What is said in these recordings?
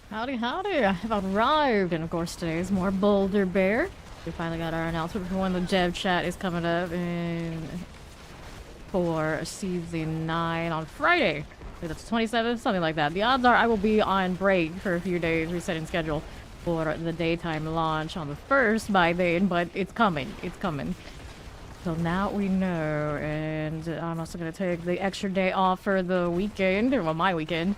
Howdy, howdy. I have arrived, and of course today is more Boulder Bear. We finally got our announcement for when the dev chat is coming up for season 9 on Friday. I think that's 27th, something like that. The odds are I will be on break for a few days, resetting schedule for the daytime launch on the 1st by then, but it's coming. It's coming. So now we know, and I'm also going to take the extra day off for the weekend, well, my weekend,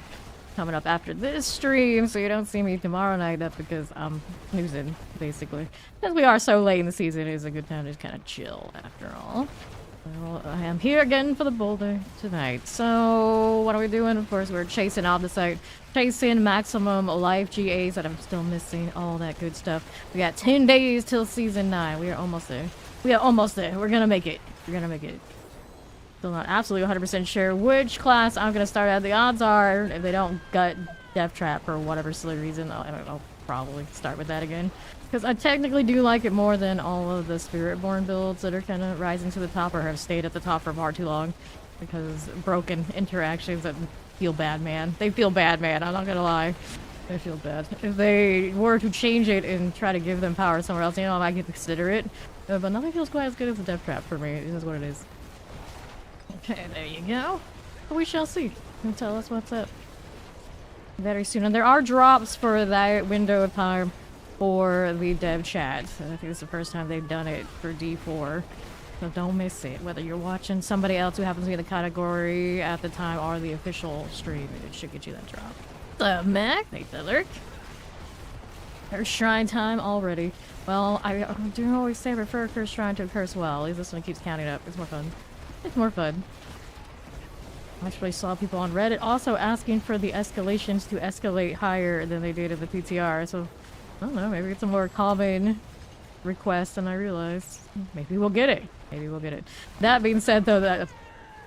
coming up after this stream, so you don't see me tomorrow night. That's because I'm snoozing, basically. Since we are so late in the season, it is a good time to just kind of chill, after all. Well, I am here again for the Boulder tonight. So, what are we doing? Of course, we're chasing out the site. Chasing maximum life GAs that I'm still missing. All that good stuff. We got 10 days till season 9. We are almost there. We are almost there. We're gonna make it. We're gonna make it. Still not absolutely 100% sure which class I'm gonna start at. The odds are, if they don't gut Death Trap for whatever silly reason, I'll probably start with that again. Because I technically do like it more than all of the Spiritborn builds that are kind of rising to the top or have stayed at the top for far too long. Because broken interactions that feel bad, man. They feel bad, man. I'm not gonna lie. They feel bad. If they were to change it and try to give them power somewhere else, you know, I might consider it. But nothing feels quite as good as the Death Trap for me. It is what it is. Okay, there you go. We shall see. You'll tell us what's up very soon. And there are drops for that window of time for the dev chat. I think it's the first time they've done it for D4. So don't miss it. Whether you're watching somebody else who happens to be in the category at the time or the official stream, it should get you that drop. What's up, Mac? Thanks, Alert. There's shrine time already. Well, I do always say prefer curse shrine to curse well. At least this one keeps counting up. It's more fun. It's more fun. I actually saw people on Reddit also asking for the escalations to escalate higher than they did in the PTR, so I don't know, maybe it's a more common request than I realized. Maybe we'll get it. Maybe we'll get it. That being said, though, that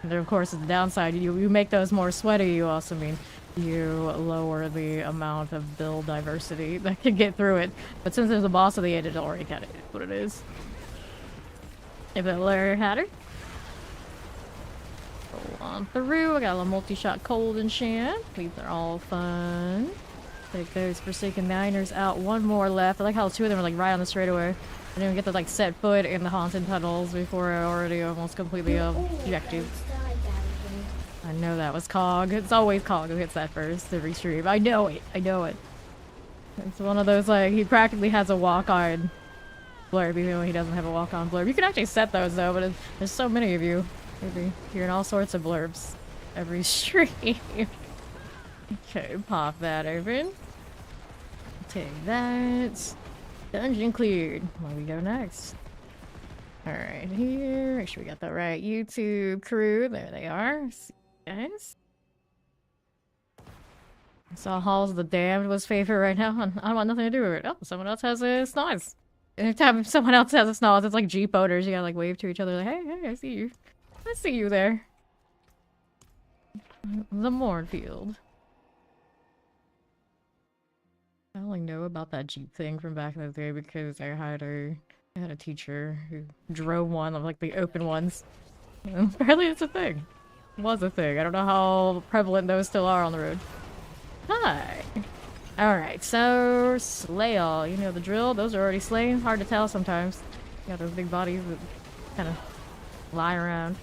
there of course is the downside. You make those more sweaty, you also mean you lower the amount of build diversity that can get through it. But since there's a boss at the end, it already kind of is what it is. If it Larry Hatter. On through. I got a little multi-shot cold and shit. These are all fun. Take those Forsaken Niners out. One more left. I like how two of them are like right on the straightaway. I didn't even get to like set foot in the haunted tunnels before I already almost completely ejected. I know that was Cog. It's always Cog who hits that first every stream. I know it. I know it. It's one of those like he practically has a walk-on blurb even when he doesn't have a walk-on blurb. You can actually set those though, but there's so many of you. Maybe hearing all sorts of blurbs every stream. Okay, pop that open. Take that. Dungeon cleared. Where we go next? Alright, here. Make sure we got the right YouTube crew. There they are. See you guys. I saw Halls of the Damned was favorite right now, and I want nothing to do with it. Oh, someone else has a snoz. Anytime someone else has a snoz, it's like Jeep owners. You gotta like wave to each other like, hey, I see you. I see you there. The Mournfield. I only know about that Jeep thing from back in the day because I had a teacher who drove one of like the open ones. And apparently it's a thing. It was a thing. I don't know how prevalent those still are on the road. Hi. Alright, so slay all. You know the drill. Those are already slain. Hard to tell sometimes. You got those big bodies that kind of lie around.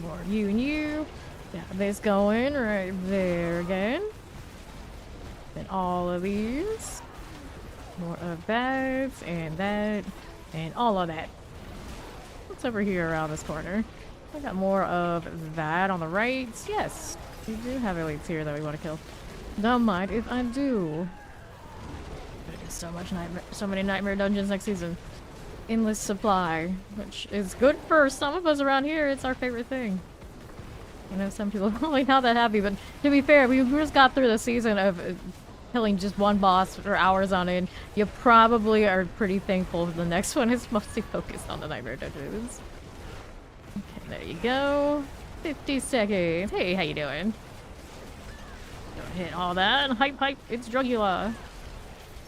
More you and you. Got this going right there again. Then all of these. More of that, and all of that. What's over here around this corner? I got more of that on the right. Yes, we do have elites here that we want to kill. Don't mind if I do. There's so many nightmare dungeons next season. Endless supply, which is good for some of us around here. It's our favorite thing. I know some people are probably not that happy, but to be fair, we just got through the season of killing just one boss for hours on end. You probably are pretty thankful the next one is mostly focused on the nightmare dungeons. Okay, there you go. 50 seconds. Hey, how you doing? Don't hit all that. Hype, it's Drugula.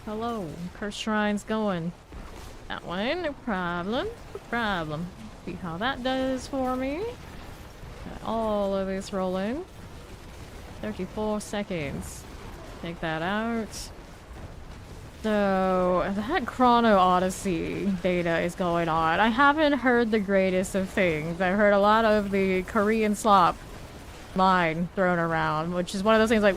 Hello. Curse Shrine's going. That one, no problem. No problem. See how that does for me. Got all of this rolling. 34 seconds. Take that out. So, that Chrono Odyssey data is going on. I haven't heard the greatest of things. I heard a lot of the Korean slop line thrown around, which is one of those things like,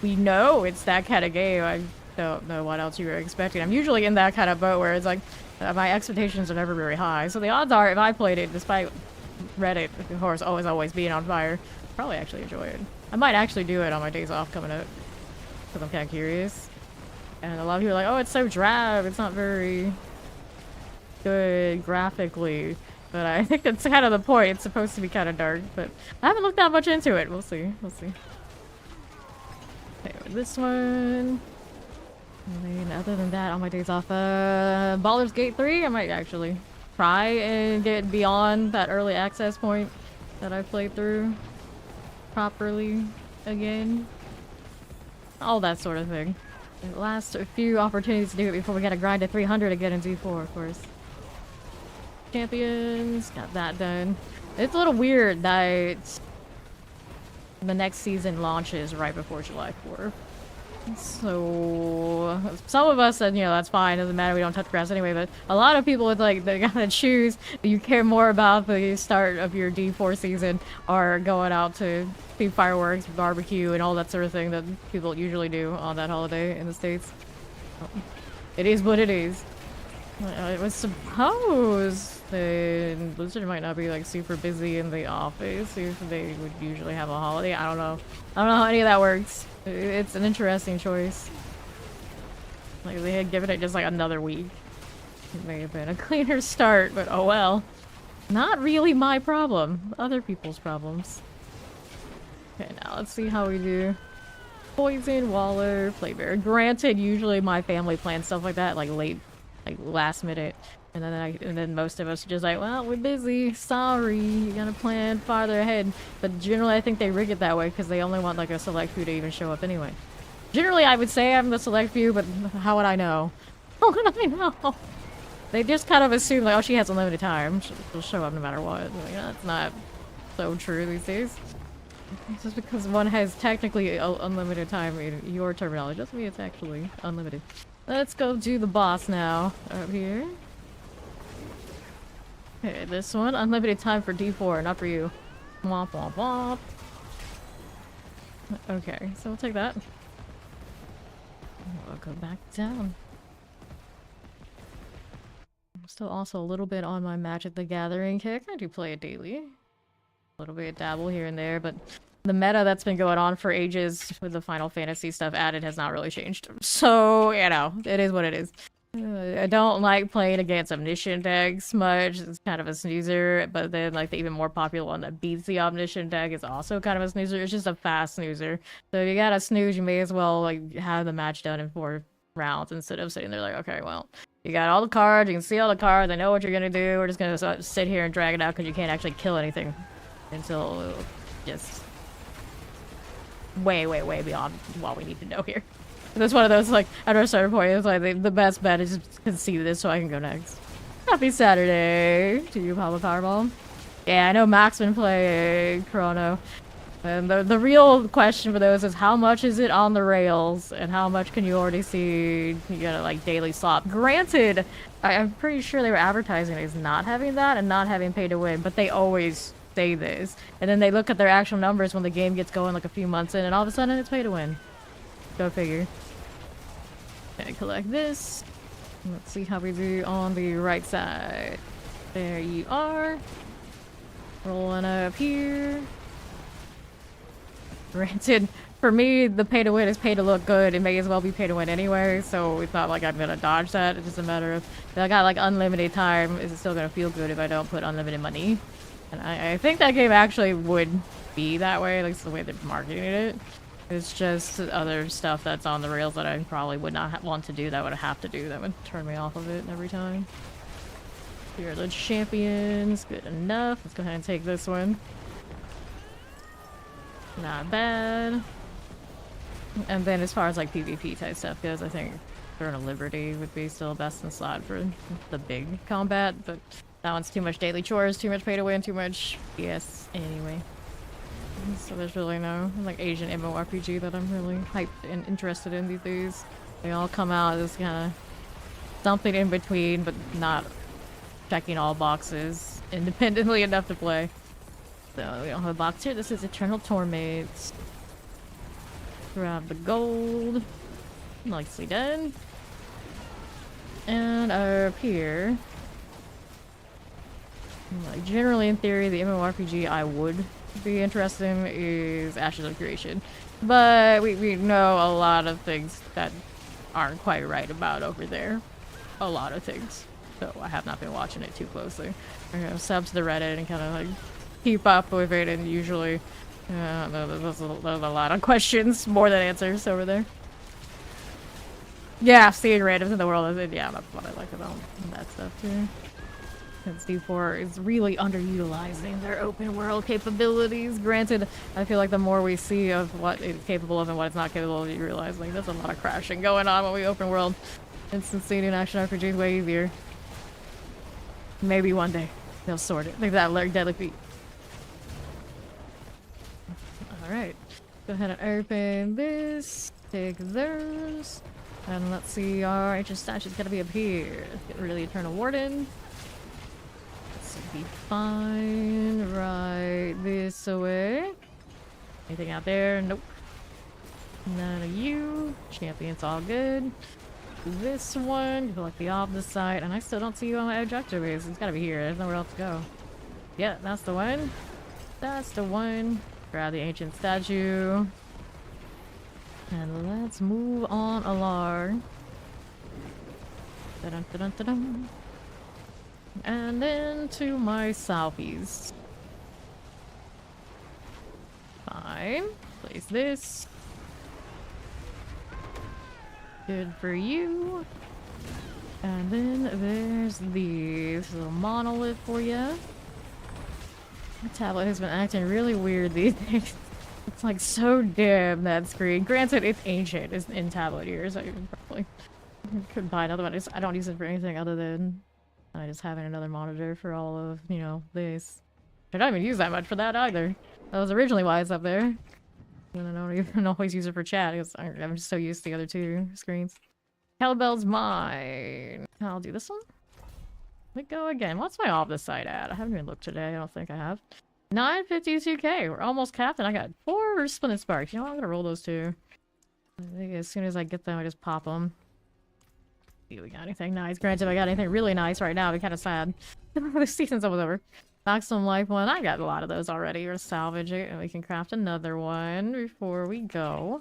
we know it's that kind of game. I don't know what else you were expecting. I'm usually in that kind of boat where it's like, my expectations are never very high. So the odds are, if I played it, despite Reddit, of course, always being on fire, I'd probably actually enjoy it. I might actually do it on my days off coming up, because I'm kind of curious. And a lot of people are like, oh, it's so drab, it's not very good graphically. But I think that's kind of the point. It's supposed to be kind of dark, but I haven't looked that much into it. We'll see. We'll see. Okay, this one. And then other than that, on my days off, Baldur's Gate 3, I might actually try and get beyond that early access point that I played through properly again. All that sort of thing. And last few opportunities to do it before we gotta grind to 300 again in Z4, of course. Champions, got that done. It's a little weird that the next season launches right before July 4th. So some of us said, you know, that's fine, doesn't matter, we don't touch grass anyway, but a lot of people with like, they gotta choose, you care more about the start of your D4 season or going out to see fireworks, barbecue, and all that sort of thing that people usually do on that holiday in the States. It is what it is. I was supposed that Blizzard might not be like super busy in the office if they would usually have a holiday. I don't know. I don't know how any of that works. It's an interesting choice. Like, they had given it just like another week. It may have been a cleaner start, but oh well. Not really my problem. Other people's problems. Okay, now let's see how we do. Poison, Waller, Flavor. Granted, usually my family plans stuff like that, like late, like last minute. And then most of us are just like, well, we're busy. Sorry, you gotta plan farther ahead. But generally, I think they rig it that way because they only want like a select few to even show up anyway. Generally, I would say I'm the select few, but how would I know? How would I know? They just kind of assume like, oh, she has unlimited time. She'll show up no matter what. Like, that's not so true these days. Just because one has technically unlimited time in your terminology doesn't mean it's actually unlimited. Let's go do the boss now. Up here. Okay, this one. Unlimited time for D4, not for you. Womp womp womp. Okay, so we'll take that. We'll go back down. I'm still also a little bit on my Magic the Gathering kick. I do play it daily. A little bit of dabble here and there, but the meta that's been going on for ages with the Final Fantasy stuff added has not really changed. So, you know, it is what it is. I don't like playing against Omniscient decks much. It's kind of a snoozer, but then like the even more popular one that beats the Omniscient deck is also kind of a snoozer. It's just a fast snoozer. So if you got a snooze, you may as well like have the match done in 4 rounds instead of sitting there like, okay, well, you got all the cards, you can see all the cards, I know what you're gonna do. We're just gonna sit here and drag it out because you can't actually kill anything until just way beyond what we need to know here. That's one of those, like, at a certain point, it's like the best bet is just concede this so I can go next. Happy Saturday to you, Pablo Powerball. Yeah, I know Mac's been playing Chrono. And the real question for those is how much is it on the rails and how much can you already see, you know, like daily slop. Granted, I'm pretty sure they were advertising as not having that and not having pay to win, but they always say this. And then they look at their actual numbers when the game gets going like a few months in and all of a sudden it's pay to win. Go figure. Okay, collect this. Let's see how we do on the right side. There you are. Rolling up here. Granted, for me, the pay to win is pay to look good. It may as well be pay to win anyway, so it's not like I'm gonna dodge that. It's just a matter of, if I got like unlimited time, is it still gonna feel good if I don't put unlimited money? And I think that game actually would be that way, like it's the way they're marketing it. It's just other stuff that's on the rails that I probably would not want to do, that would have to do, that would turn me off of it every time. Here are the champions, good enough. Let's go ahead and take this one. Not bad. And then as far as like PvP type stuff goes, I think Throne of Liberty would be still best in slot for the big combat, but that one's too much daily chores, too much pay to win, too much BS anyway. So there's really no like Asian MMORPG that I'm really hyped and interested in these days. They all come out as kind of something in between, but not checking all boxes independently enough to play. So we don't have a box here. This is Eternal Torment. Grab the gold. Nicely done. And up here, like generally in theory, the MMORPG I would be interested in is Ashes of Creation. But we know a lot of things that aren't quite right about over there. A lot of things. So I have not been watching it too closely. I'm gonna sub to the Reddit and kind of like keep up with it, and usually there's a lot of questions more than answers over there. Yeah, seeing randoms in the world is, yeah, that's what I like about that stuff too. Since D4 is really underutilizing their open world capabilities. Granted, I feel like the more we see of what it's capable of and what it's not capable of, you realize like there's a lot of crashing going on when we open world. Instancing an action RPG is way easier. Maybe one day they'll sort it. Like that deadly feat. Alright. Go ahead and open this. Take those. And let's see, our ancient statue's gotta be up here. Get rid of the Eternal Warden. This will be fine. Right this away. Anything out there? Nope. None of you. Champion's all good. This one, collect the off the side, and I still don't see you on my objective base. It's gotta be here. There's nowhere else to go. Yeah, that's the one. That's the one. Grab the ancient statue. And let's move on along. Da-dun, da-dun, da-dun. And then to my southeast. Fine. Place this. Good for you. And then there's this little monolith for you. The tablet has been acting really weird these days. It's like so dim, that screen. Granted, it's ancient. It's in tablet years. I probably could buy another one. I don't use it for anything other than just having another monitor for all of, you know, this. I don't even use that much for that either. That was originally why it's up there. And I don't even always use it for chat because I'm just so used to the other two screens. Hellbell's mine. I'll do this one. Let me go again. What's my off the side at? I haven't even looked today. I don't think I have. 952k. We're almost capped, and I got 4 Splendid Sparks. You know what? I'm gonna roll those 2. I think as soon as I get them, I just pop them. See if we got anything nice. Granted, if I got anything really nice right now, I'd be kind of sad. The season's almost over. Maximum life one. I got a lot of those already. We'll salvage it, and we can craft another one before we go.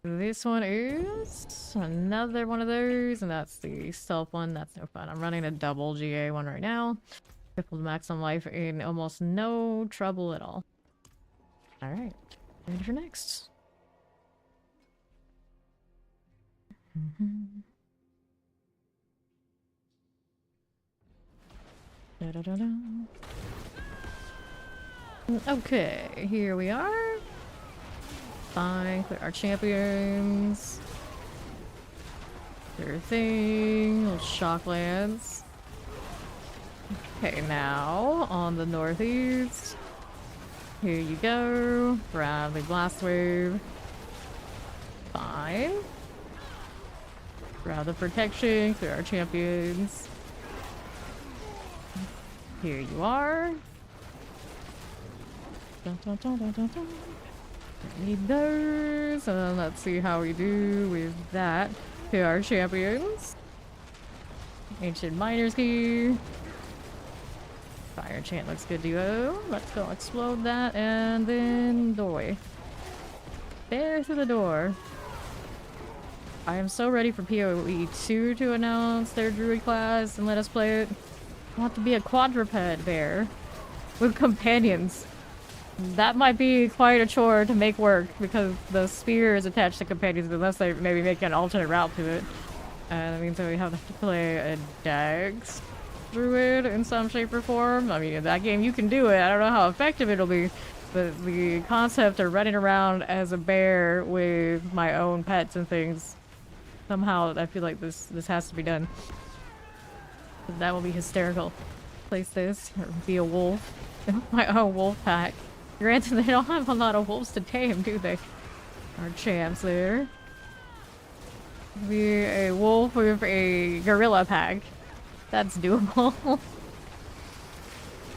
This one is another one of those, and that's the stealth one. That's no fun. I'm running a double GA one right now. Tripled maximum life in almost no trouble at all. Alright, ready for next. Da-da-da-da. Okay, here we are. Fine, clear our champions. Clear thing, little shocklands. Okay, now on the northeast. Here you go. Grab the blast wave. Fine. Grab the protection, clear our champions. Here you are. Dun, dun, dun, dun, dun, dun. Need those. And then let's see how we do with that. Here are our champions. Ancient Miner's Key. Fire enchant looks good to go. Let's go explode that and then doorway. There through the door. I am so ready for PoE 2 to announce their Druid class and let us play it. I want to be a quadruped bear with companions. That might be quite a chore to make work because the spear is attached to companions unless they maybe make an alternate route to it. And that means that we have to play a Dags Druid in some shape or form. I mean, in that game you can do it. I don't know how effective it'll be, but the concept of running around as a bear with my own pets and things, somehow I feel like this has to be done. That will be hysterical. Place this, or be a wolf. My own wolf pack. Granted, they don't have a lot of wolves to tame, do they? Our champs there. Be a wolf with a gorilla pack. That's doable.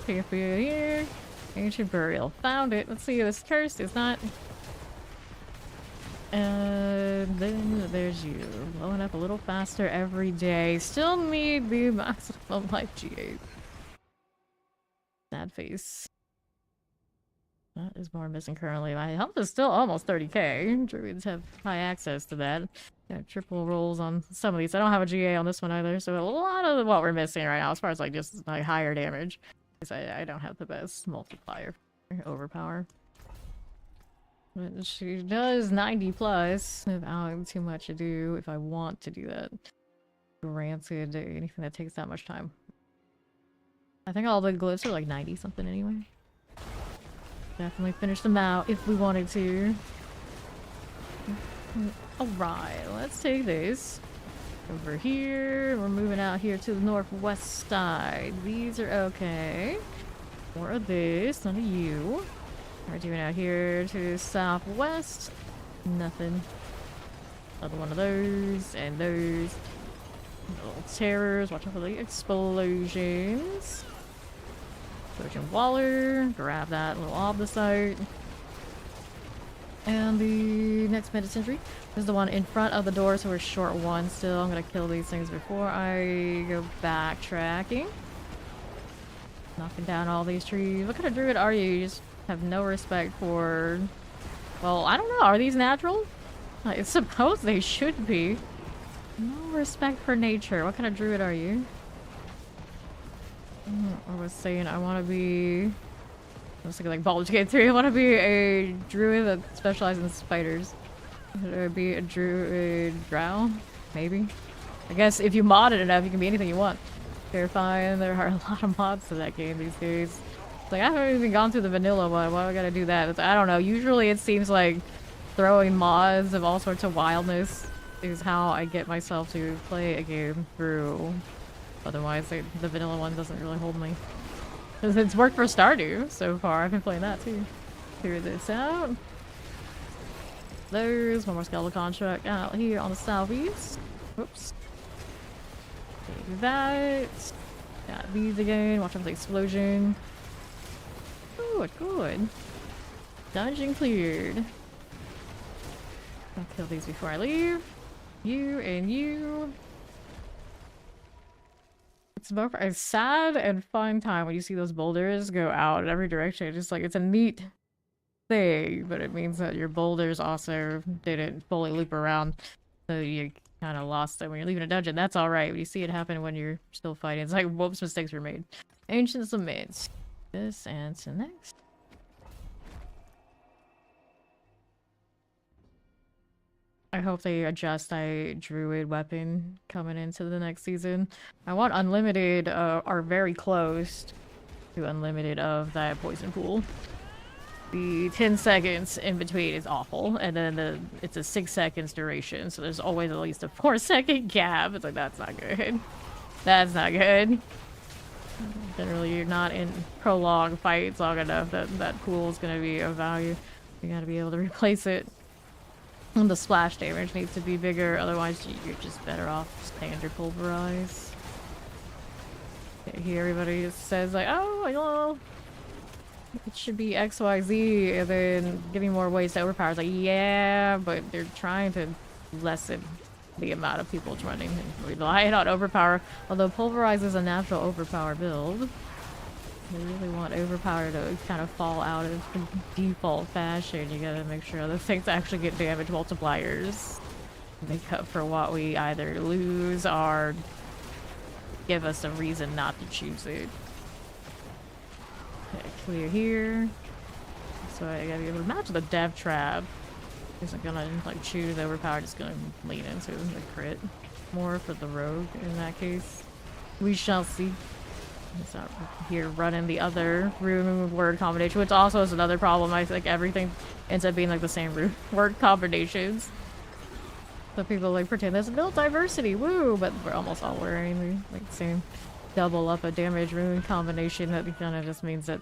Here. Ancient burial. Found it. Let's see if it's cursed. It's not. And then there's you. Blowing up a little faster every day. Still need the maximum life G8. Sad face. That is more missing currently. My health is still almost 30k. Druids have high access to that. Got triple rolls on some of these. I don't have a GA on this one either, so a lot of what we're missing right now, as far as like just like higher damage, is I don't have the best multiplier overpower. But she does 90 plus without too much to do if I want to do that. Granted, anything that takes that much time. I think all the glyphs are like 90 something anyway. Definitely finish them out if we wanted to. Alright, let's take this over here. We're moving out here to the northwest side. These are okay. More of this, none of you. We're doing out here to southwest. Nothing. Another one of those, and those. Little terrors, watch out for the explosions. Explosion Waller, grab that little obdicite. And the next mid-century is the one in front of the door, so we're short one still. I'm gonna kill these things before I go backtracking. Knocking down all these trees. What kind of druid are you? You just have no respect for... Well, I don't know. Are these natural? I suppose they should be. No respect for nature. What kind of druid are you? I was saying I want to be... I was thinking like Baldur's Gate 3. I want to be a druid that specializes in spiders. Should I be a druid drow? Maybe. I guess if you mod it enough, you can be anything you want. Terrifying. There are a lot of mods to that game these days. It's like, I haven't even gone through the vanilla one. Why do I gotta do that? It's, I don't know. Usually it seems like throwing mods of all sorts of wildness is how I get myself to play a game through. Otherwise, the vanilla one doesn't really hold me. Because it's worked for Stardew so far. I've been playing that too. Figure this out. There's one more skeletal construct out here on the southeast. Whoops. Take that. Got these again. Watch out for the explosion. Good, good. Dungeon cleared. I'll kill these before I leave. You and you. It's both a sad and fun time when you see those boulders go out in every direction. It's just like, it's a neat thing, but it means that your boulders also didn't fully loop around. So you kind of lost them when you're leaving a dungeon. That's alright. When you see it happen when you're still fighting, it's like, whoops, mistakes were made. Ancient Cements. This and to next. I hope they adjust a druid weapon coming into the next season. I want unlimited, are very close to unlimited of that poison pool. The 10 seconds in between is awful, and then it's a 6 seconds duration, so there's always at least a 4-second gap. It's like, that's not good. That's not good. Generally, you're not in prolonged fights long enough that pool is going to be of value. You gotta be able to replace it. And the splash damage needs to be bigger, otherwise you're just better off standard pulverize. Okay, here everybody just says like, oh, well, it should be XYZ, and then giving more ways to overpower. It's like, yeah, but they're trying to lessen the amount of people running and relying on overpower. Although pulverize is a natural overpower build. They really want overpower to kind of fall out of default fashion. You gotta make sure the things actually get damage multipliers. Make up for what we either lose or give us a reason not to choose it. Okay, clear here. So I gotta be able to match the dev trap. Isn't gonna like choose overpower, just gonna lean into the crit more for the rogue in that case. We shall see. It's out here running the other rune word combination, which also is another problem. I think everything ends up being like the same rune word combinations. So people like pretend there's build diversity, woo! But we're almost all wearing the like same double up a damage rune combination. That kind of just means that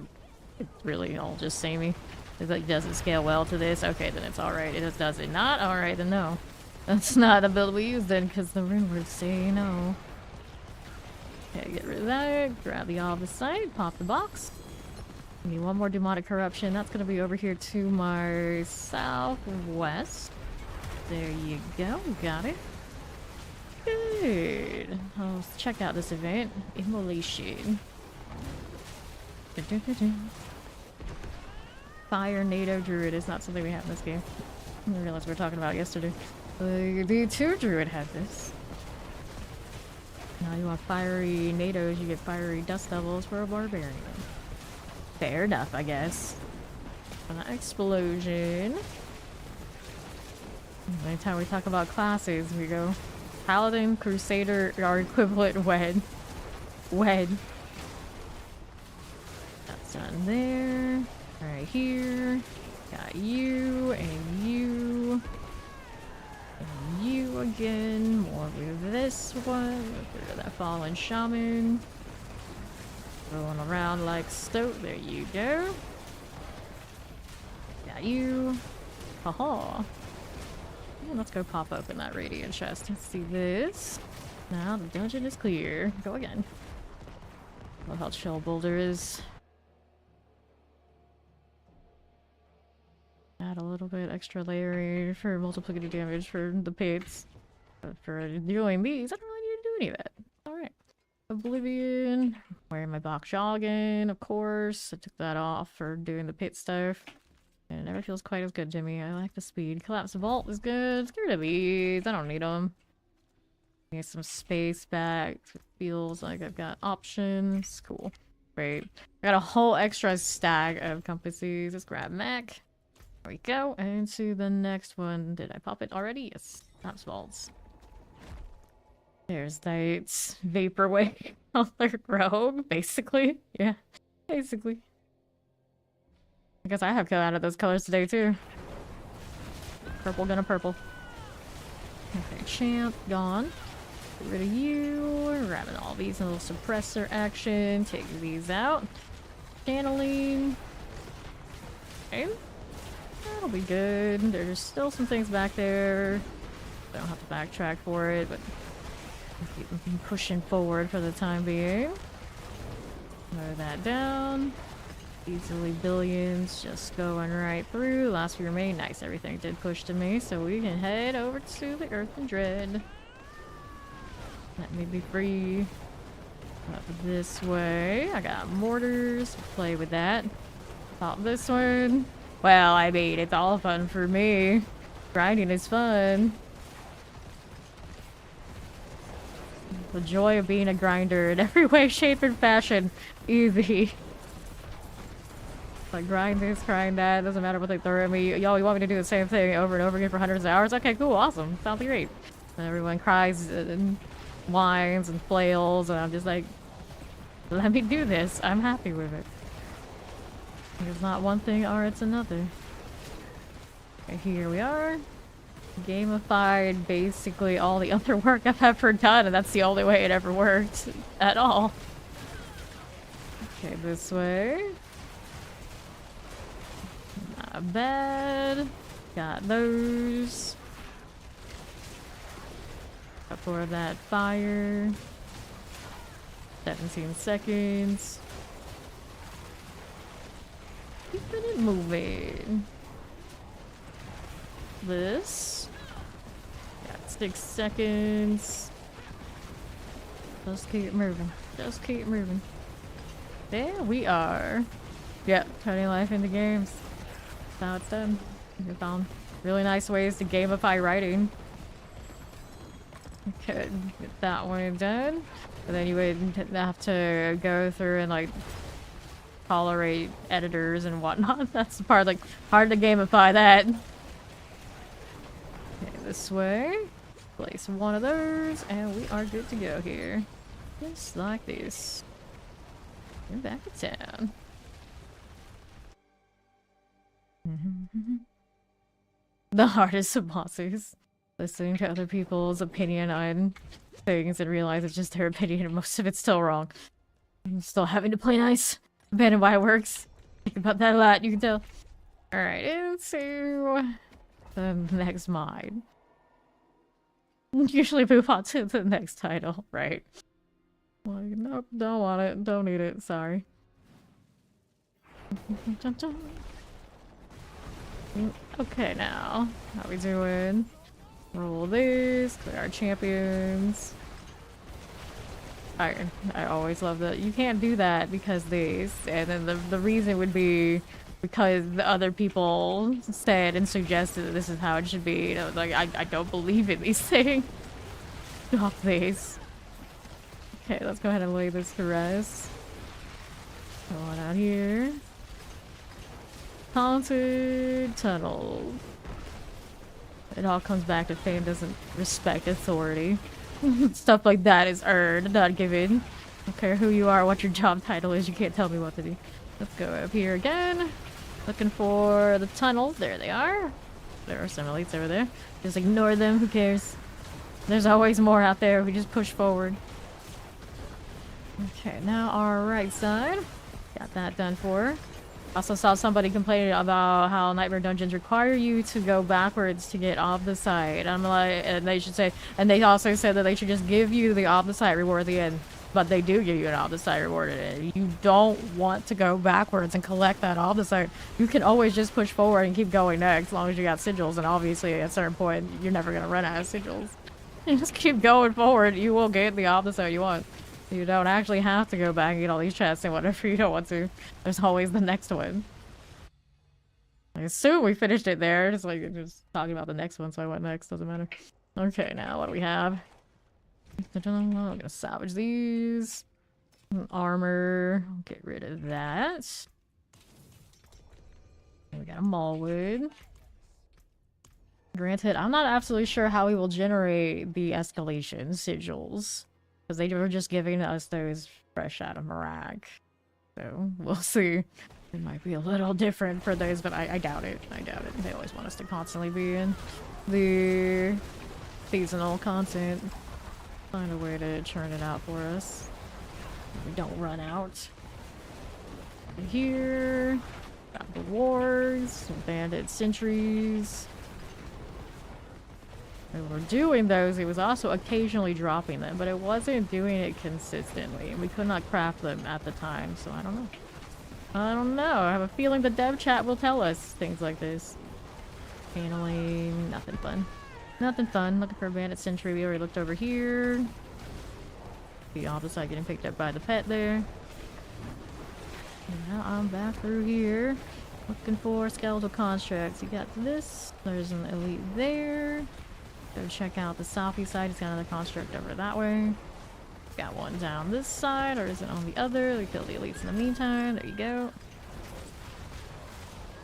It's really all just samey. It's like, does it scale well to this? Okay, then it's alright. Does it not? Alright, then no. That's not the build we use then, because the rumors say no. Okay, get rid of that. Grab the Oversight. Pop the box. Need one more Demonic Corruption. That's gonna be over here to my southwest. There you go. Got it. Good. Let's check out this event. Immolation. Fire NATO Druid is not something we have in this game. I didn't realize we were talking about yesterday. The 2 Druid had this. Now you want fiery NATOs, you get fiery Dust Devils for a Barbarian. Fair enough, I guess. An explosion. Anytime we talk about classes, we go Paladin, Crusader, our equivalent Wed. That's done there. Right here. Got you and you. And you again. More with this one. Get rid of that Fallen Shaman. Rolling around like Stoat. There you go. Got you. Haha. Let's go pop open that radiant chest. Let's see this. Now the dungeon is clear. Go again. Love how chill Boulder is. Add a little bit extra layering for multiplicative damage for the pits. But for doing these, I don't really need to do any of that. Alright. Oblivion. Wearing my Bach Jogging, of course. I took that off for doing the pit stuff. And it never feels quite as good to me. I like the speed. Collapse Vault is good. Let's get rid of these. I don't need them. Get some space back. It feels like I've got options. Cool. Great. I got a whole extra stack of compasses. Let's grab Mac. There we go. And to the next one. Did I pop it already? Yes. Collapse Vaults. There's that Vaporwave color robe, basically. Yeah. Basically. I guess I have come out of those colors today too. Purple gonna purple. Okay, champ, gone. Get rid of you. Grabbing all these little suppressor action. Take these out. Channeling. Okay. That'll be good. There's still some things back there. I don't have to backtrack for it, but keep pushing forward for the time being. Lower that down. Easily billions just going right through. Last remain. Nice. Everything did push to me, so we can head over to the Earth and Dread. Let me be free. Up this way. I got mortars. Play with that. Pop this one. Well, I mean, it's all fun for me. Grinding is fun. The joy of being a grinder in every way, shape, and fashion. Easy. Like, grind this, grind that. Doesn't matter what they throw at me. Y'all, you want me to do the same thing over and over again for hundreds of hours? Okay, cool, awesome. Sounds great. And everyone cries and whines and flails, and I'm just like, let me do this. I'm happy with it. It's not one thing or it's another. Okay, here we are. Gamified basically all the other work I've ever done, and that's the only way it ever worked at all. Okay, this way. Not bad. Got those. Got 4 of that fire. 17 seconds. Keeping it moving. This. Got 6 seconds. Just keep moving. Just keep moving. There we are. Yep, turning life into games. That's how it's done. We found really nice ways to gamify writing. Okay, get that one done. And then you would have to go through and like tolerate editors and whatnot. That's the part, like, hard to gamify that. Okay, this way. Place one of those, and we are good to go here. Just like this. We're back in town. The hardest of bosses. Listening to other people's opinion on things and realize it's just their opinion and most of it's still wrong. I'm still having to play nice. Abandon why it works. Think about that a lot, you can tell. Alright, into the next mine. Usually move on to the next title, right? Like, nope, don't want it, don't need it, sorry. Okay, now, how we doing? Roll these, clear our champions. I always love that. You can't do that because these, and then the reason would be because the other people said and suggested that this is how it should be. You know, like, I don't believe in these things. Stop these. Okay, let's go ahead and lay this to rest. Go on out here. Haunted tunnel. It all comes back to Fame doesn't respect authority. Stuff like that is earned, not given. I don't care who you are, what your job title is, you can't tell me what to do. Let's go up here again. Looking for the tunnel. There they are. There are some elites over there. Just ignore them, who cares? There's always more out there, we just push forward. Okay, now our right side. Got that done for. Also saw somebody complaining about how Nightmare Dungeons require you to go backwards to get off the site. I'm like, and they should say, and they also said that they should just give you the off the site reward at the end. But they do give you an off the site reward at the end. You don't want to go backwards and collect that off the site. You can always just push forward and keep going next, as long as you got sigils. And obviously, at a certain point, you're never gonna run out of sigils. You just keep going forward. You will get the off the site you want. You don't actually have to go back and get all these chests and whatever you don't want to. There's always the next one. I assume we finished it there. Just like just talking about the next one, so I went next. Doesn't matter. Okay, now what do we have? I'm gonna salvage these. Armor. Get rid of that. We got a Mallwood. Granted, I'm not absolutely sure how we will generate the escalation sigils. Because they were just giving us those fresh out of Marag. So, we'll see. It might be a little different for those, but I doubt it. I doubt it. They always want us to constantly be in the seasonal content. Find a way to churn it out for us. We don't run out. Here. Got the wars. Bandit sentries. We were doing those, it was also occasionally dropping them, but it wasn't doing it consistently, and we could not craft them at the time, so I don't know. I don't know, I have a feeling the dev chat will tell us things like this. Paneling, nothing fun. Nothing fun, looking for a bandit sentry, we already looked over here. The opposite getting picked up by the pet there. And now I'm back through here, looking for skeletal constructs. You got this, there's an elite there. Go check out the southeast side. It's got another construct over that way. Got one down this side, or is it on the other? We kill the elites in the meantime. There you go.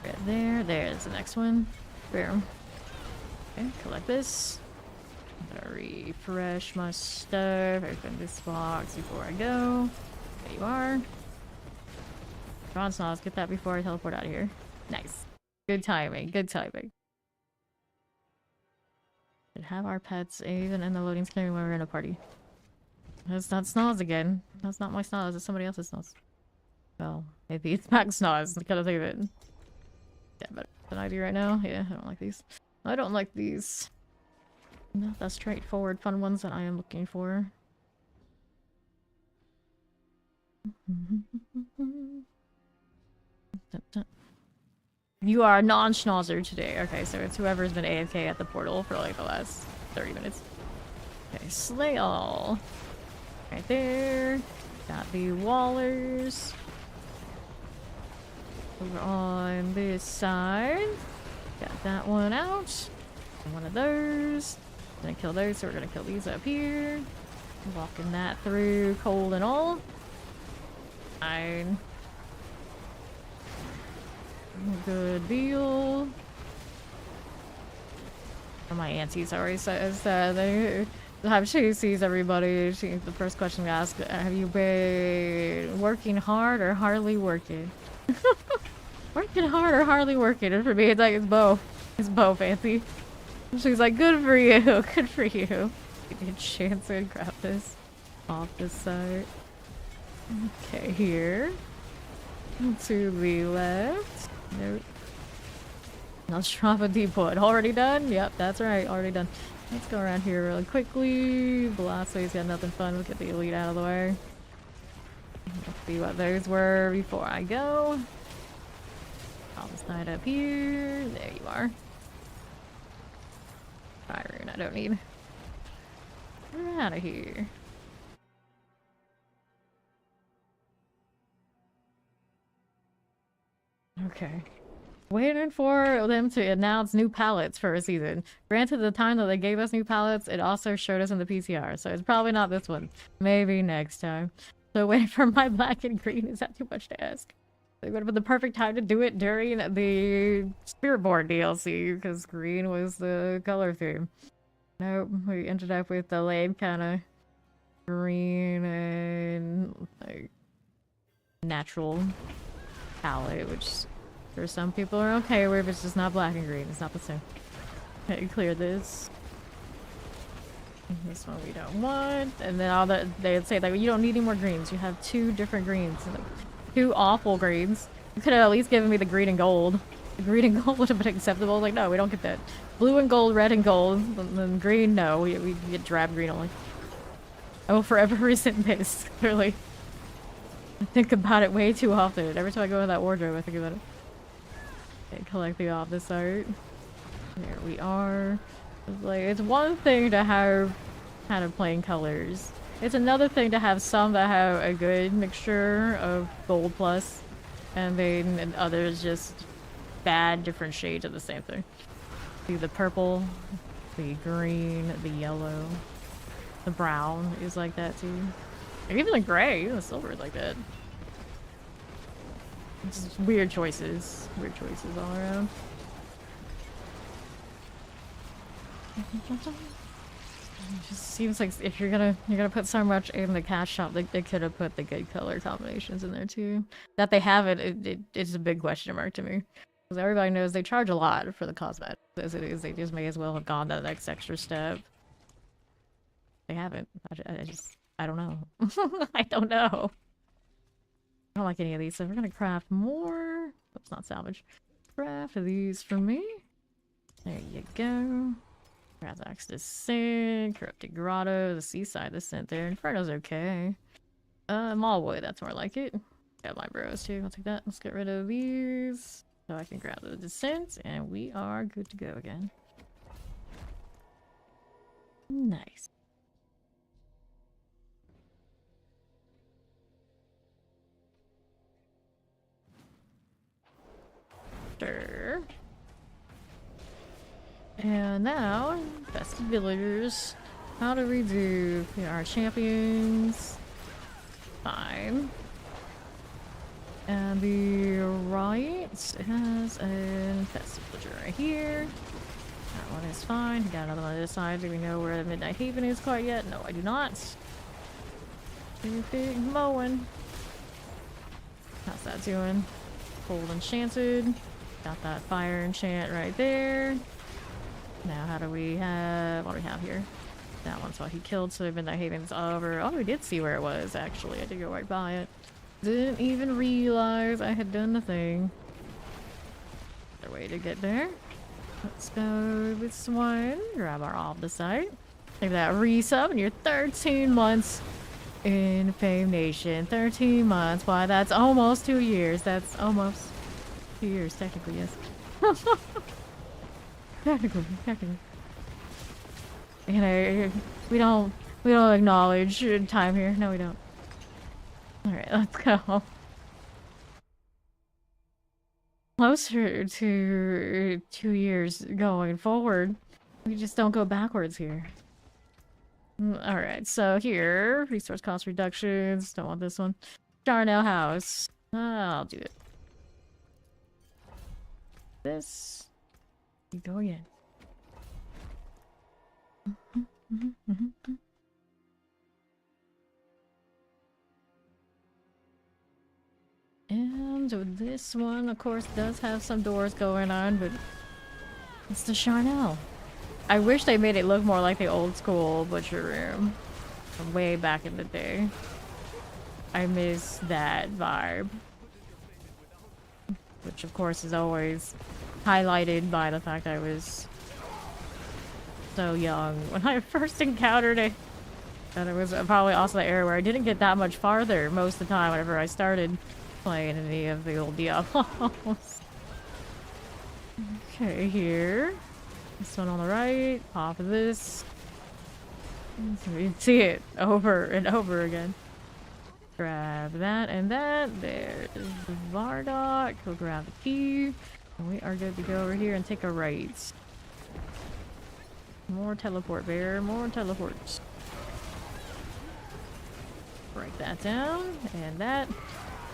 Right there. There's the next one. Boom. Okay, collect this. Gotta refresh my stuff. Open this box before I go. There you are. Bronze Snows, get that before I teleport out of here. Nice. Good timing. Good timing. Have our pets even in the loading screen when we're in a party. That's not Snoz again. That's not my Snoz, it's somebody else's Snoz. Well, maybe it's back Snoz. I gotta think of it. Yeah, but an ID right now? Yeah, I don't like these. I don't like these. Not the straightforward fun ones that I am looking for. You are a non-schnauzer today. Okay, so it's whoever's been AFK at the portal for like the last 30 minutes. Okay, slay all. Right there. Got the wallers. Over on this side. Got that one out. One of those. Gonna kill those, so we're gonna kill these up here. Walking that through, cold and all. Fine. Good deal. My aunties already says that they have she sees everybody. The first question we ask: have you been working hard or hardly working? Working hard or hardly working? And for me, it's like it's both. It's both, Auntie. She's like, good for you, good for you. Give me a chance to grab this off this side. Okay, here. To the left. Nope. Nostrava Depot. Already done? Yep, that's right. Already done. Let's go around here really quickly. Velocity's got nothing fun. Let's get the elite out of the way. Let's see what those were before I go. I'll just hide up here. There you are. Iron I don't need. We're out of here. Okay. Waiting for them to announce new palettes for a season. Granted, the time that they gave us new palettes, it also showed us in the PCR, so it's probably not this one. Maybe next time. So waiting for my black and green, is that too much to ask? It would have been the perfect time to do it during the Spirit Board DLC, because green was the color theme. Nope, we ended up with the lame kind of green and like natural palette, which for some people are okay with. It's just not black and green. It's not the same. Okay, clear this. This one we don't want. And then all that they'd say that you don't need any more greens. You have 2 different greens. Two awful greens. You could have at least given me the green and gold. The green and gold would have been acceptable. Like, no, we don't get that. Blue and gold, red and gold. And then green, no. We get drab green only. I will forever resent this, clearly. I think about it way too often. Every time I go in that wardrobe, I think about it. Okay, collect the office art. There we are. It's like, it's one thing to have kind of plain colors. It's another thing to have some that have a good mixture of gold plus, and then others just bad different shades of the same thing. See the purple, the green, the yellow, the brown is like that too. Even the gray, even the silver is like that. It's just weird choices. Weird choices all around. It just seems like if you're gonna put so much in the cash shop, they could have put the good color combinations in there too. That they haven't, it's a big question mark to me. Because everybody knows they charge a lot for the cosmetics. As it is, they just may as well have gone that next extra step. They haven't. I don't know. I don't know. I don't like any of these, so we're gonna craft more. Oops, not salvage. Craft these for me. There you go. Razak's Descent, Corrupted Grotto, the Seaside Descent there. Inferno's okay. Mallwood, that's more like it. Got my bros too, I'll take that. Let's get rid of these. So I can grab the Descent, and we are good to go again. Nice. Sure. And now, Festive Villagers. How do we do? We are champions. Fine. And the right has a Festive Villager right here. That one is fine. Got another one on this side. Do we know where the Midnight Haven is quite yet? No, I do not. Big mowing. How's that doing? Cold Enchanted. Got that fire enchant right there. Now, how do we have... what do we have here? That one's what he killed, so Midnight Haven's over. Oh, we did see where it was, actually. I did go right by it. Didn't even realize I had done the thing. Another way to get there. Let's go this one. Grab our Obdicite. Leave that resub, and you're 13 months in Fame Nation. 13 months. Why, that's almost 2 years. That's almost 2 years, technically, yes. Technically. You know, we don't acknowledge time here. No, we don't. Alright, let's go. Closer to 2 years going forward. We just don't go backwards here. Alright, so here, resource cost reductions. Don't want this one. Charnel House. I'll do it. This. We go again. And this one, of course, does have some doors going on, but it's the Charnel. I wish they made it look more like the old school butcher room from way back in the day. I miss that vibe. which of course is always highlighted by the fact I was so young when I first encountered it. And it was probably also the era where I didn't get that much farther most of the time whenever I started playing any of the old Diablos. Okay, here. This one on the right. Pop of this. So you can see it over and over again. Grab that and that. There's the Vardock. Go grab the key. And we are good to go over here and take a right. More teleport bear. More teleports. Break that down, and that.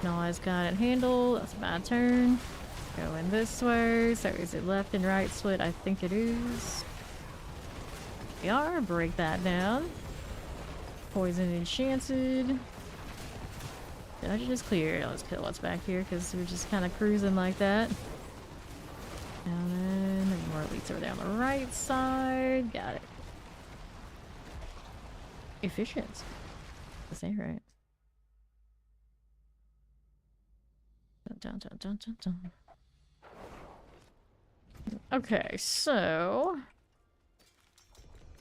Noah's got it handled. That's a bad turn. Going this way. So is it left and right split? I think it is. We are. Break that down. Poison enchanted. Did I just clear? Let's kill what's back here because we're just kind of cruising like that. And then more elites over there on the right side. Got it. Efficient. Say right. Dun, dun, dun, dun, dun. Okay, so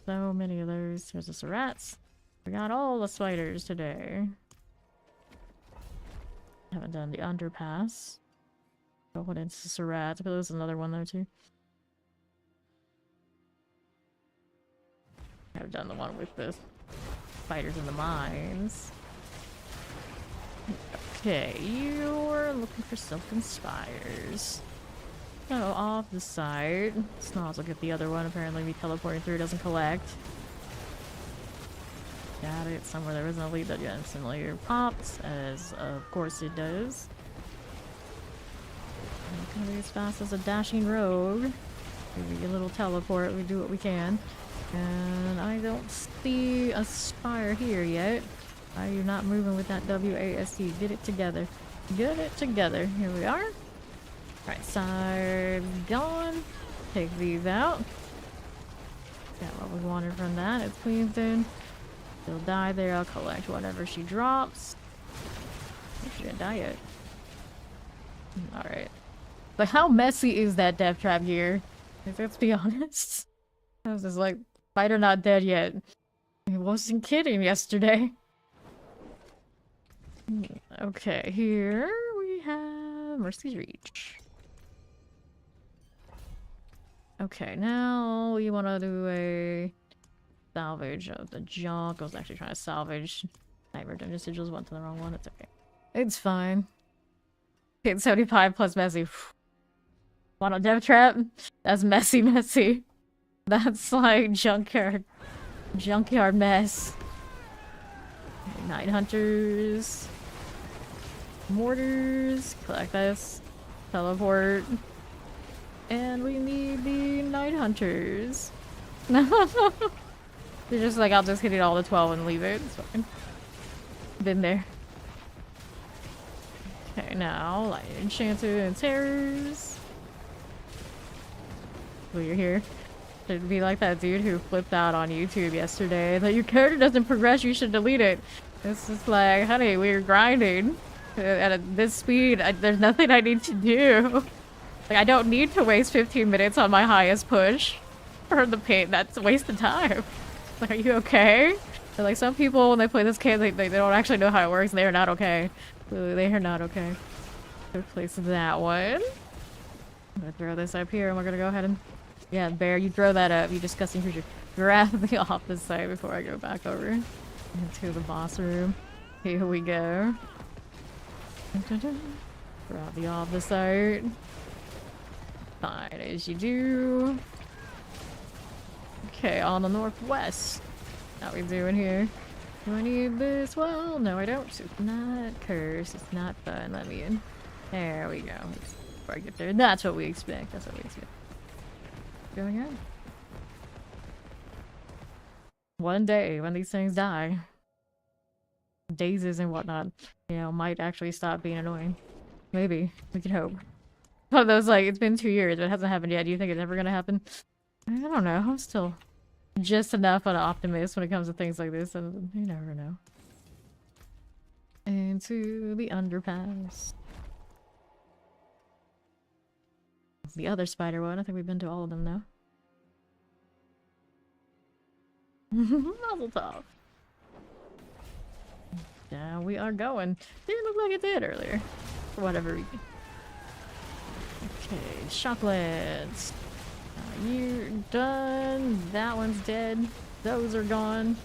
many of those. There's the rats. We got all the spiders today. Haven't done the underpass. Going into Surats, but there's another one there too. I've done the one with the spiders in the mines. Okay, you're looking for silken spires. So off the side. Snaz will get the other one. Apparently me teleporting through doesn't collect. Got it. Somewhere there was an elite that instantly popped, as of course it does. Not gonna be as fast as a dashing rogue. Maybe a little teleport, we do what we can. And I don't see a spire here yet. Why are you not moving with that WASD? Get it together. Get it together. Here we are. Right side gone. Take these out. Got what we wanted from that. It's Queenston. She'll die there. I'll collect whatever she drops. She didn't die yet. Alright. But how messy is that death trap here? Let's be honest. I was just like, spider not dead yet. I wasn't kidding yesterday. Okay, here we have Mercy's Reach. Okay, now we want to do a salvage of the junk. I was actually trying to salvage Nightmare Dungeon Sigils. Went to the wrong one. It's okay. It's fine. Okay, 75 plus messy. Want a death trap? That's messy, messy. That's like junkyard mess. Night Hunters. Mortars. Collect this. Teleport. And we need the Night Hunters. They're just like, I'll just hit it all to 12 and leave it. It's fine. Been there. Okay, now, Light Enchanted and Terrors. Well, you're here. Should be like that dude who flipped out on YouTube yesterday. That your character doesn't progress, you should delete it. It's just like, honey, we're grinding. At this speed, there's nothing I need to do. Like, I don't need to waste 15 minutes on my highest push for the paint. That's a waste of time. Like, are you okay? And like, some people, when they play this game, they don't actually know how it works, and they are not okay. They are not okay. Replace that one. I'm gonna throw this up here, and we're gonna go ahead and... Yeah, Bear, you throw that up, you disgusting creature. Grab the office site before I go back over into the boss room. Here we go. Grab the office site. Fine, as you do. Okay, on the northwest. How we doing here? Do I need this? Well, no I don't. It's not cursed. It's not fun. Let me in. There we go. Before I get there. That's what we expect. That's what we expect. Going on. One day when these things die, daisies and whatnot, you know, might actually stop being annoying. Maybe. We can hope. But those, like, it's been 2 years, but it hasn't happened yet. Do you think it's ever gonna happen? I don't know. I'm still just enough of an optimist when it comes to things like this, and you never know. Into the underpass. the other spider one. I think we've been to all of them now. Mazel tov. Down we are going. Didn't look like it did earlier. For whatever reason. Okay, Shocklands. You're done. That one's dead. Those are gone.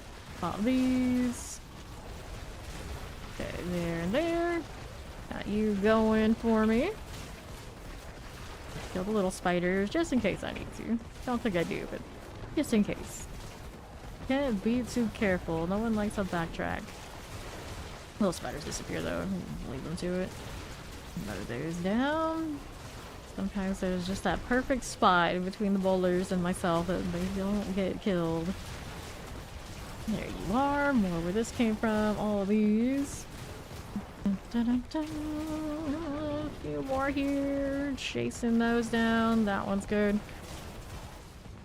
Pop these. Okay, there and there. Got you going for me. Kill the little spiders just in case I need to. Don't think I do, but just in case. Can't be too careful. No one likes a backtrack. Little spiders disappear though. Leave them to it. Mow those down. Sometimes there's just that perfect spot in between the boulders and myself that they don't get killed. There you are. More where this came from. All of these. Dun, dun, dun. A few more here. Chasing those down. That one's good.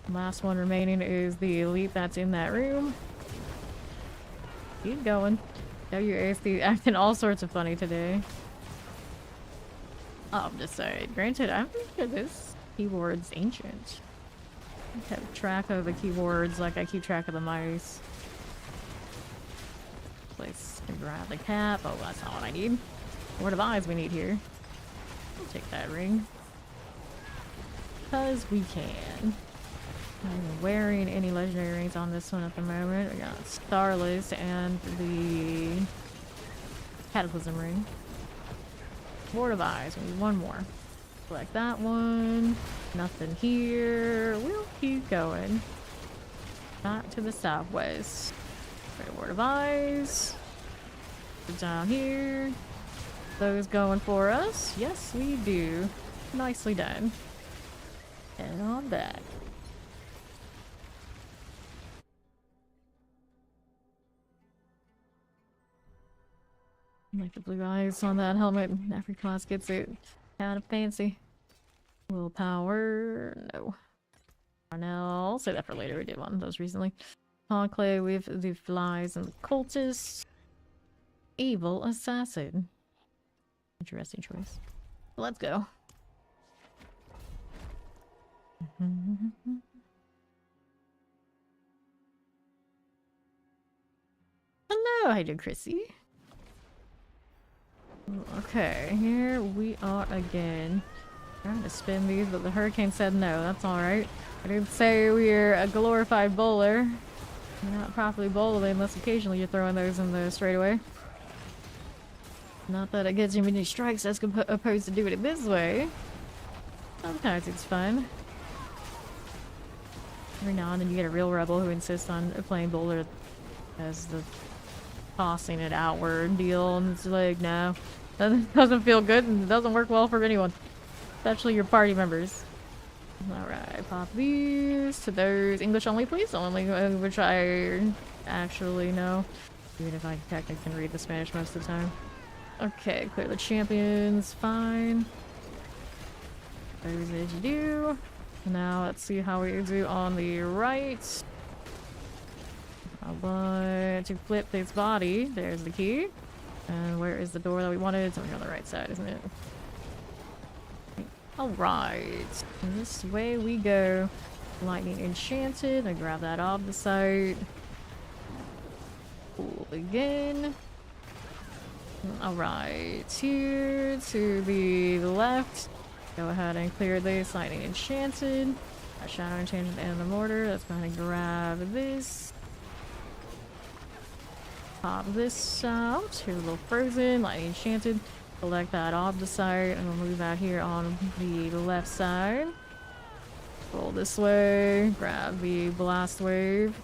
Last one remaining is the elite that's in that room. Keep going. WASD acting all sorts of funny today. I'm just saying. Granted, I'm pretty sure this keyboard's ancient. I kept track of the keyboards like I keep track of the mice. Place to grab the cap. Oh, that's not what I need. Word of eyes we need here. I'll take that ring. Because we can. I'm wearing any legendary rings on this one at the moment. I got Starless and the Cataclysm ring. Ward of eyes. We need one more. Select that one. Nothing here. We'll keep going. Back to the southwest. Right, ward of eyes. Down here. Those going for us. Yes, we do. Nicely done. And on back. Like the blue eyes on that helmet. Every class gets it. Kind of fancy. Willpower. No. Now, I'll say that for later. We did one of those recently. Conclave with the flies and the cultists. Evil assassin. Interesting choice. Let's go. Hello, how you doing, Chrissy? Okay, here we are again. Trying to spin these, but the hurricane said no. That's alright. I didn't say we're a glorified bowler. You're not properly bowling unless occasionally you're throwing those in the straightaway. Not that it gets you many strikes as opposed to doing it this way. Sometimes it's fun. Every now and then you get a real rebel who insists on playing bowler as the tossing it outward deal, and it's like, no, that doesn't feel good and it doesn't work well for anyone, especially your party members. Alright, pop these to those. English only, please. Only which I actually know, even if I technically can read the Spanish most of the time. Okay, clear the champions. Fine. Those as you do. Now let's see how we do on the right. I want to flip this body. There's the key. And where is the door that we wanted? It's on the right side, isn't it? Alright. This way we go. Lightning enchanted. I grab that off the site. Cool again. Alright. Here to the left. Go ahead and clear this. Lightning enchanted. Shadow enchanted and the mortar. Let's go ahead and grab this. Pop this out. Here's a little frozen, lightning enchanted. Select that off the side, and we'll move out here on the left side. Roll this way. Grab the blast wave.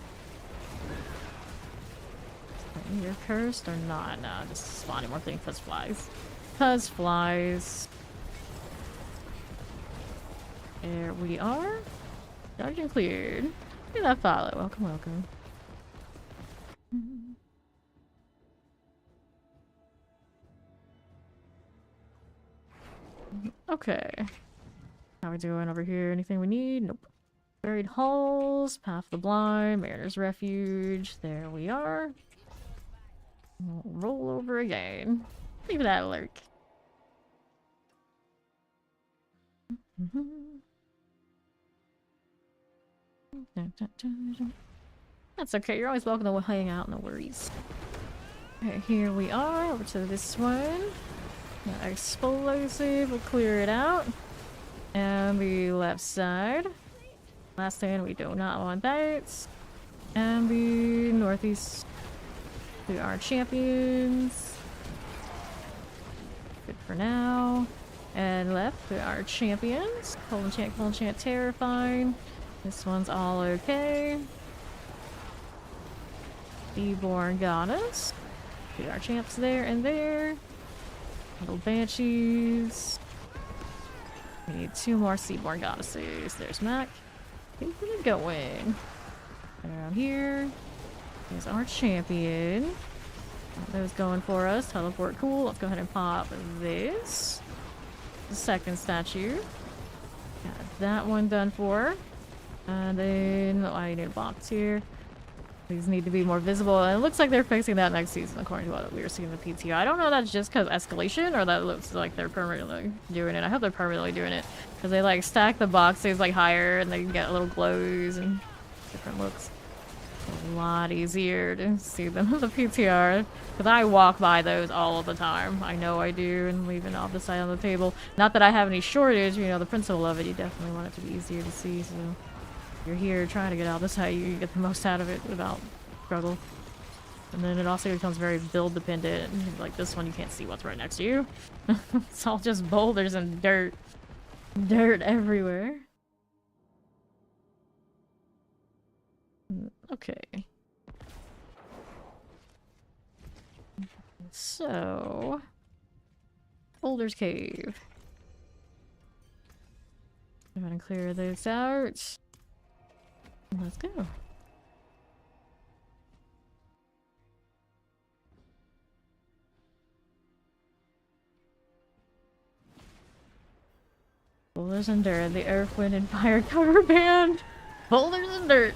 You're cursed or not? No, just spawning more things. Cause flies. Cause flies. There we are. Dungeon cleared. Look at that follow. Welcome, welcome. Okay. How we doing over here? Anything we need? Nope. Buried halls, Path of the Blind, Mariner's Refuge. There we are. We'll roll over again. Leave that lurk. That's okay, you're always welcome to hang out, no worries. Okay, here we are, over to this one. Explosive, we'll clear it out. And the left side. Last stand, we do not want that. And the northeast. We are champions. Good for now. And left, we are champions. Cold enchant, terrifying. This one's all okay. Seaborn Goddess. We are champs there and there. Little banshees. We need 2 more Seaborn Goddesses. There's Mac. Keep it going. Around here. There's our champion. Got those going for us. Teleport, cool. Let's go ahead and pop this. The second statue. Got that one done for. And then I need a box here. These need to be more visible. And it looks like they're fixing that next season, according to what we were seeing in the PTO. I don't know if that's just because escalation or that looks like they're permanently doing it. I hope they're permanently doing it. Because they like stack the boxes like higher and they get little glows and different looks. A lot easier to see them in the PTR. Because I walk by those all of the time. I know I do, and leaving off the side on the table. Not that I have any shortage, you know, the principle of it, you definitely want it to be easier to see, so you're here trying to get out this how you get the most out of it without struggle. And then it also becomes very build dependent. Like this one, you can't see what's right next to you. It's all just boulders and dirt. Dirt everywhere. Okay. So... Boulder's Cave. I'm gonna clear this out. Let's go. Boulders and Dirt, the Earth, Wind, and Fire cover band! Boulders and Dirt!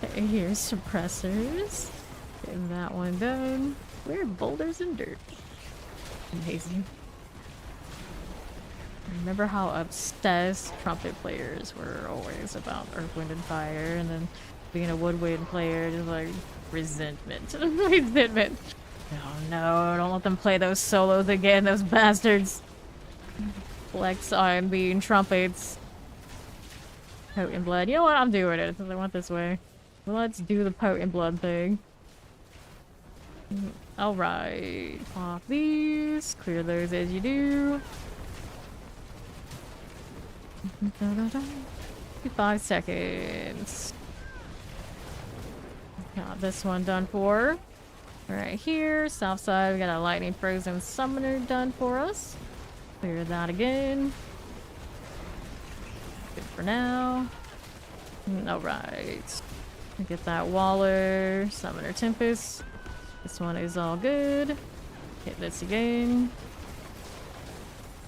Okay, here's suppressors. Getting that one done. We're Boulders and Dirt. Amazing. Remember how obsessed trumpet players were always about Earth, Wind, and Fire, and then being a woodwind player, just like resentment. Resentment. Oh no, don't let them play those solos again, those bastards. Flex on being trumpets. Potent blood. You know what? I'm doing it since I went this way. Let's do the potent blood thing. Alright. Pop these. Clear those as you do. 5 seconds. Got this one done for. Right here, south side, we got a lightning frozen summoner done for us. Clear that again. Good for now. Alright. Get that Waller, Summoner Tempest. This one is all good. Hit this again.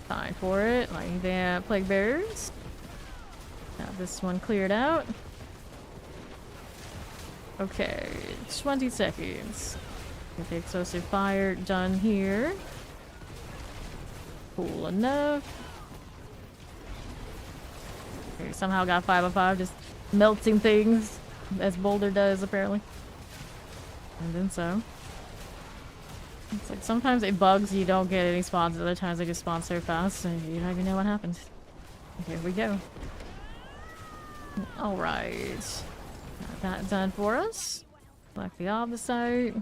Fine for it. Lightning Damp, Plague Bearers. Got this one cleared out. Okay, 20 seconds. Get the Explosive Fire done here. Cool enough. Okay, somehow got 5 of 5, just melting things, as Boulder does, apparently. And then so. It's like sometimes it bugs you don't get any spawns, other times they just spawn so fast and you don't even know what happened. Here we go. Alright. Got that done for us. Select the opposite.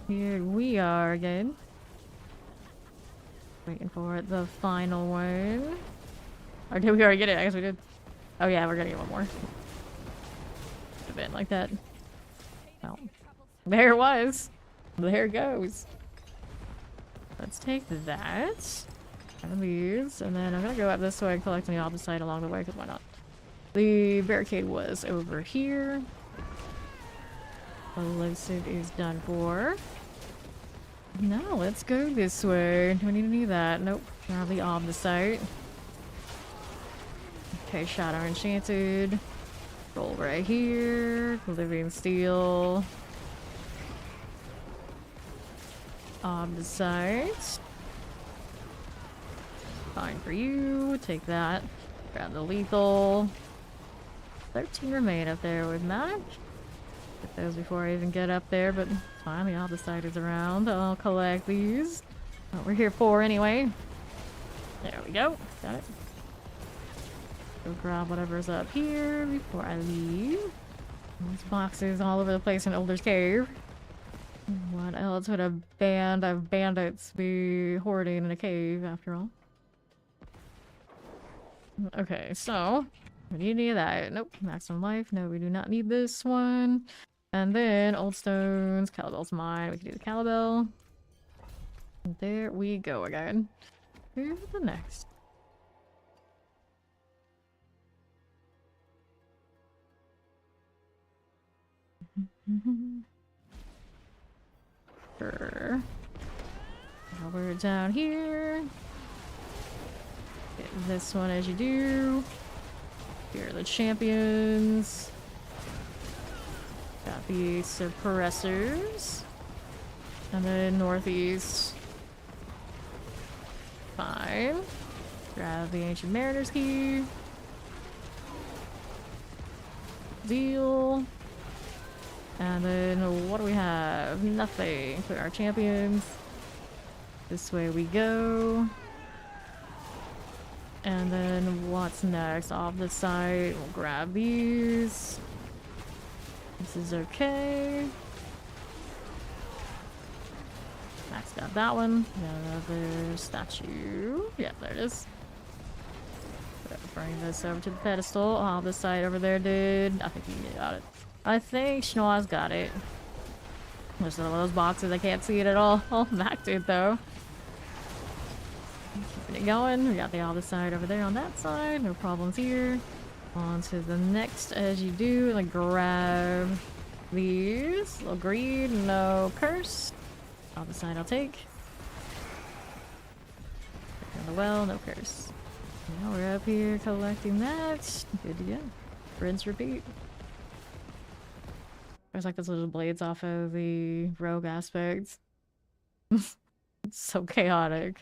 Here we are again. Waiting for the final one. Or did we already get it? I guess we did. Oh yeah, we're gonna get one more. Could have been like that. Oh. There it was. There it goes. Let's take that. And these. And then I'm gonna go up this way and collect on the opposite side along the way, because why not? The barricade was over here. Elusive is done for. Now let's go this way. Do we need to do that? Nope. Now the opposite. Okay, Shadow Enchanted. Roll right here. Living Steel. Opposite. Fine for you. Take that. Grab the lethal. 13 remain up there with Mac. Get those before I even get up there, but fine, the other side is around. I'll collect these. What we're here for anyway. There we go. Got it. Go grab whatever's up here before I leave. There's boxes all over the place in Boulder's Cave. What else would a band of bandits be hoarding in a cave, after all? Okay, so... we need any of that. Nope. Maximum life. No, we do not need this one. And then, old stones. Calabel's mine. We can do the Calabel. And there we go again. Here's the next. Sure. Now we're down here. Get this one as you do. Here are the champions. Got the suppressors. And then northeast. Fine. Grab the ancient mariner's key. Deal. And then what do we have? Nothing. Put our champions. This way we go. And then what's next? Off the side, we'll grab these. This is okay. Max got that one. Another statue. Yeah, there it is. Bring this over to the pedestal. Off the side over there did. I think he got it. I think Schnoz got it. There's one of those boxes. I can't see it at all. Oh, Mac did though. Keeping it going. We got the other side over there on that side. No problems here. On to the next as you do. Like grab these. Little greed. No curse. Other side I'll take. On the well. No curse. Now we're up here collecting that. Good to go. Rinse, repeat. There's like those little blades off of the rogue aspects. It's so chaotic.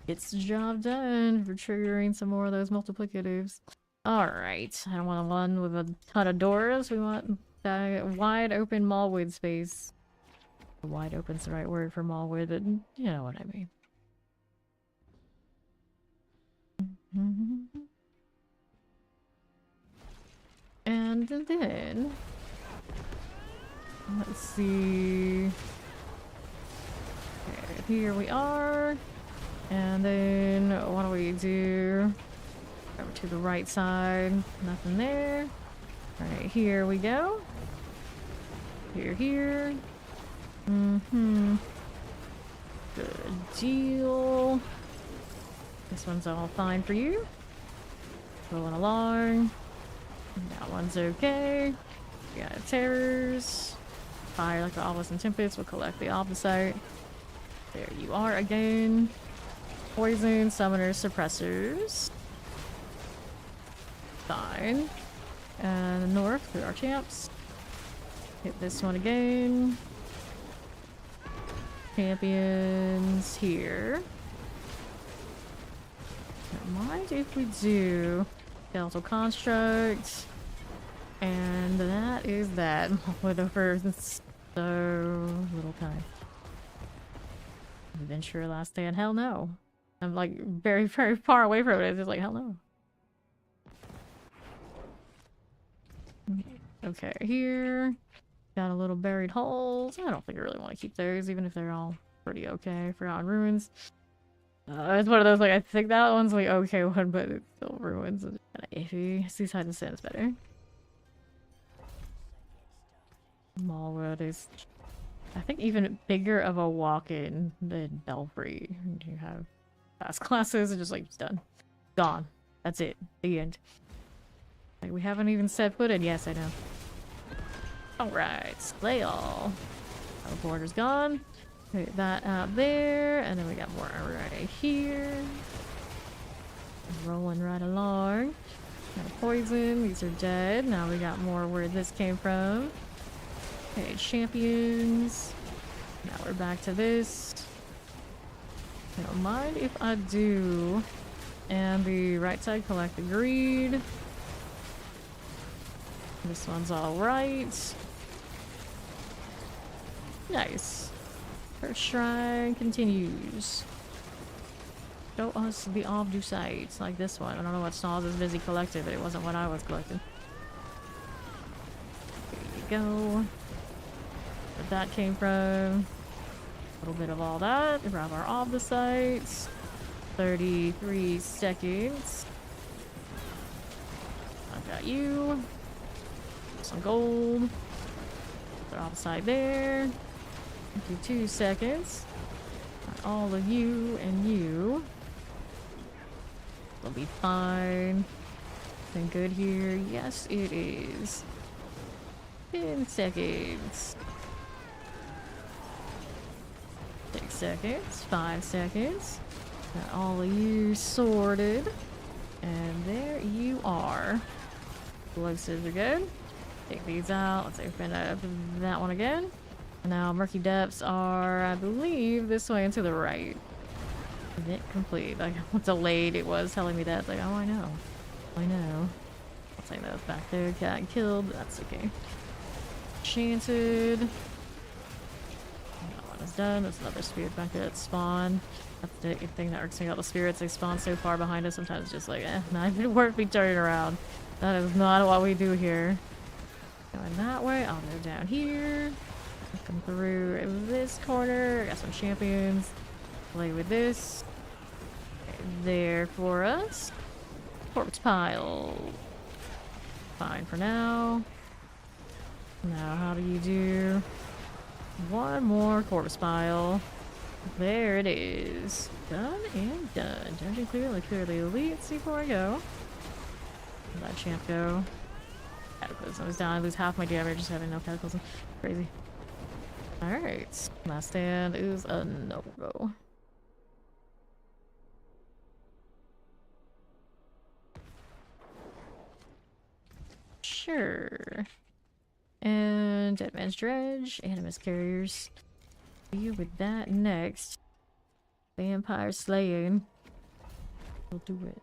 Gets the job done for triggering some more of those multiplicatives. Alright, I don't want one with a ton of doors. We want that wide open mallwood space. Wide open's the right word for mallwood, but you know what I mean. And then... let's see... okay, here we are. And then what do we do? Over to the right side. Nothing there. Alright, here we go. Here. Good deal. This one's all fine for you. Rolling along. That one's okay. We got terrors. Fire like the Obelisk and Tempest. We'll collect the opposite. There you are again. Poison, summoners, suppressors. Fine. And the north through our champs. Hit this one again. Champions here. Don't mind if we do skeletal construct. And that is that. Whatever. So little time. Adventure last stand. Hell no. I'm like very, very far away from it. It's just like, hell no. Okay, here. Got a little buried holes. I don't think I really want to keep those, even if they're all pretty okay. Forgotten Ruins. It's one of those, like, I think that one's like okay one, but it's still Ruins. It's kind of iffy. Seaside and Sand is better. Mallwood is, I think, even bigger of a walk-in than Belfry. You have fast classes and just like, it's done. Gone. That's it. The end. Like, we haven't even set foot in. Yes, I know. Alright, slay all. Our border's gone. Put that out there, and then we got more right here. Rolling right along. Got poison, these are dead. Now we got more where this came from. Okay, champions. Now we're back to this. Don't mind if I do. And the right side collect the greed. This one's alright. Nice. First shrine continues. Show us the Obdu sites, like this one. I don't know what Stalls is busy collecting, but it wasn't what I was collecting. There you go. Where that came from. A little bit of all that. Grab our Obdu sites. 33 seconds. I got you. Some gold. They're all side there. 52 seconds. Got all of you and you. We'll be fine. Been good here. Yes, it is. 10 seconds. 6 seconds. 5 seconds. Got all of you sorted. And there you are. Explosives are good. Take these out. Let's open up that one again. Now, murky depths are, I believe, this way and to the right. Event complete. Like, how delayed it was telling me that. It's like, oh, I know. I know. I'll take those back there. Got killed. That's okay. Enchanted. That one is done. There's another spirit back there that spawned. That's the thing that irks me about the spirits. They spawn so far behind us. Sometimes it's just like, not even worth me turning around. That is not what we do here. Going that way. I'll go down here. Come through this corner. Got some champions. Play with this. Okay, there for us. Corpse pile. Fine for now. Now, how do you do? One more corpse pile. There it is. Done and done. Dungeon clearly elite. Let's see before I go. Let that champ go. Cataclysm is down. I lose half my damage just having no cataclysm. Crazy. Alright. Last stand is a no-go. Sure. And Dead Man's Dredge, Animus Carriers. Deal with that next. Vampire Slaying. We'll do it.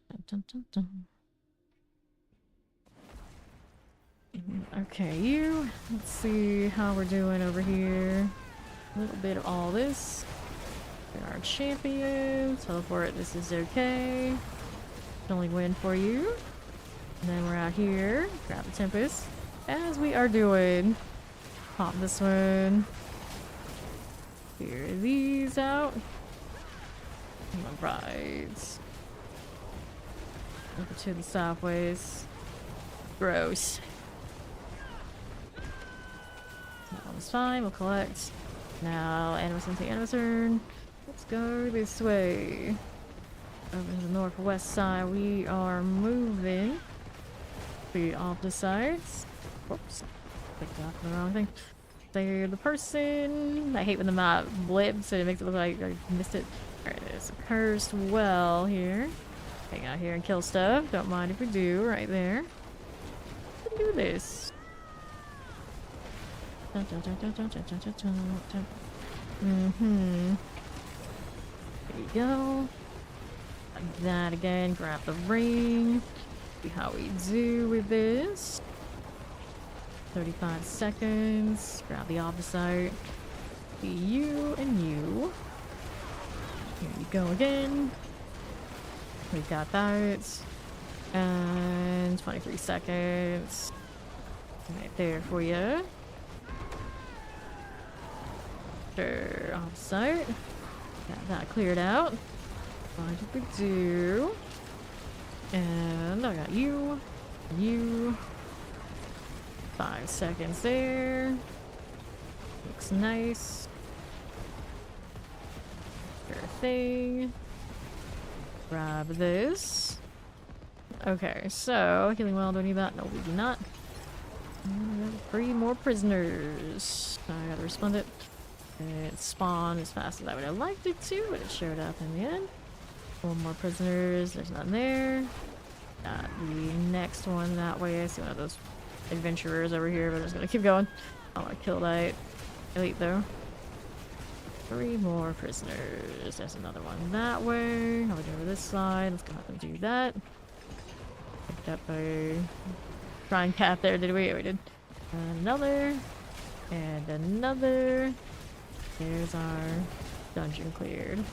Dun, dun, dun, dun. Okay, you. Let's see how we're doing over here. A little bit of all this. There are champions. Teleport, this is okay. Only win for you. And then we're out here. Grab the Tempest. As we are doing. Pop this one. Clear these out. Alright. Over to the sideways. Gross. That one's fine. We'll collect. Now, Animus into Animus turn. Let's go this way. Over to the northwest side, we are moving. The opposite sides. Whoops. Picked up the wrong thing. They're the person. I hate when the map blips and it makes it look like I missed it. Alright, there's a cursed well here. Hang out here and kill stuff. Don't mind if we do, right there. Let's do this. Mm-hmm. There you go. Like that again. Grab the ring. See how we do with this. 35 seconds. Grab the opposite. Be you and you. Here you go again. We've got that. And 23 seconds. Right there for you. Sure, offsite. Got that cleared out. What did we do? And I got you. You. 5 seconds there. Looks nice. Sure thing. Grab this. Okay, so healing well, don't need that. No, we do not. And we have 3 more prisoners. I gotta respond it. It spawned as fast as I would have liked it to, but it showed up in the end. 4 more prisoners. There's none there. Got the next one that way. I see one of those adventurers over here, but I'm just gonna keep going. I want to kill that. Wait, though. 3 more prisoners. There's another one that way. I'll go over this side. Let's go ahead and do that. Picked up a shrine cap there, did we? Yeah, we did. Another. And another. There's our dungeon cleared.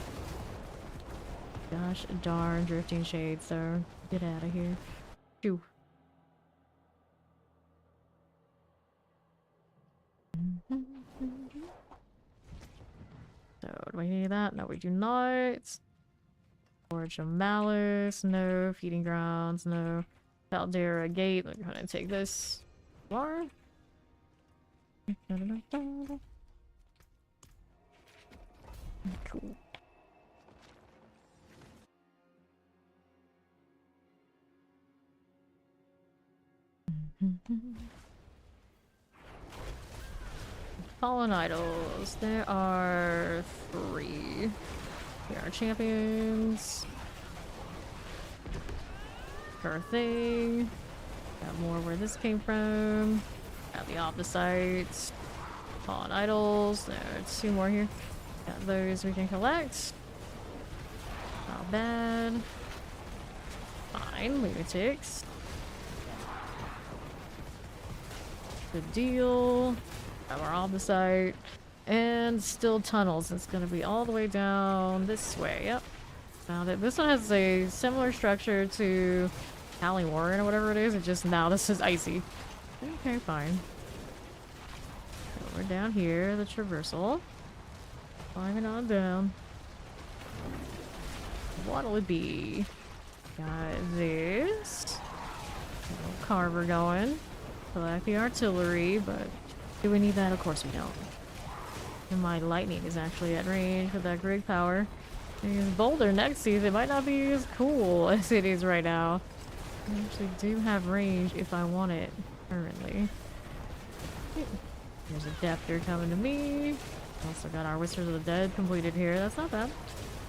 Gosh darn drifting shades, though. Get out of here. Phew. So, do we need that? No, we do not. Forge of Malice, no. Feeding Grounds, no. Caldera Gate, we're gonna take this. More. Cool. Fallen idols. There are 3. Here are champions. Sure thing. Got more where this came from. Got the opposites. Fallen idols. There are 2 more here. Got those we can collect. Not bad. Fine, lunatics. Good deal. Got our opposite. And still tunnels. It's gonna be all the way down this way. Yep. Found it. This one has a similar structure to Alley Warren or whatever it is. It's just now this is icy. Okay, fine. So we're down here, the traversal. Climbing on down. What'll it be? Got this. Little carver going. Select the artillery, but do we need that? Of course we don't. And my lightning is actually at range with that grid power. Because Boulder next season might not be as cool as it is right now. I actually do have range if I want it currently. There's a Depter coming to me. Also got our Whispers of the Dead completed here. That's not bad.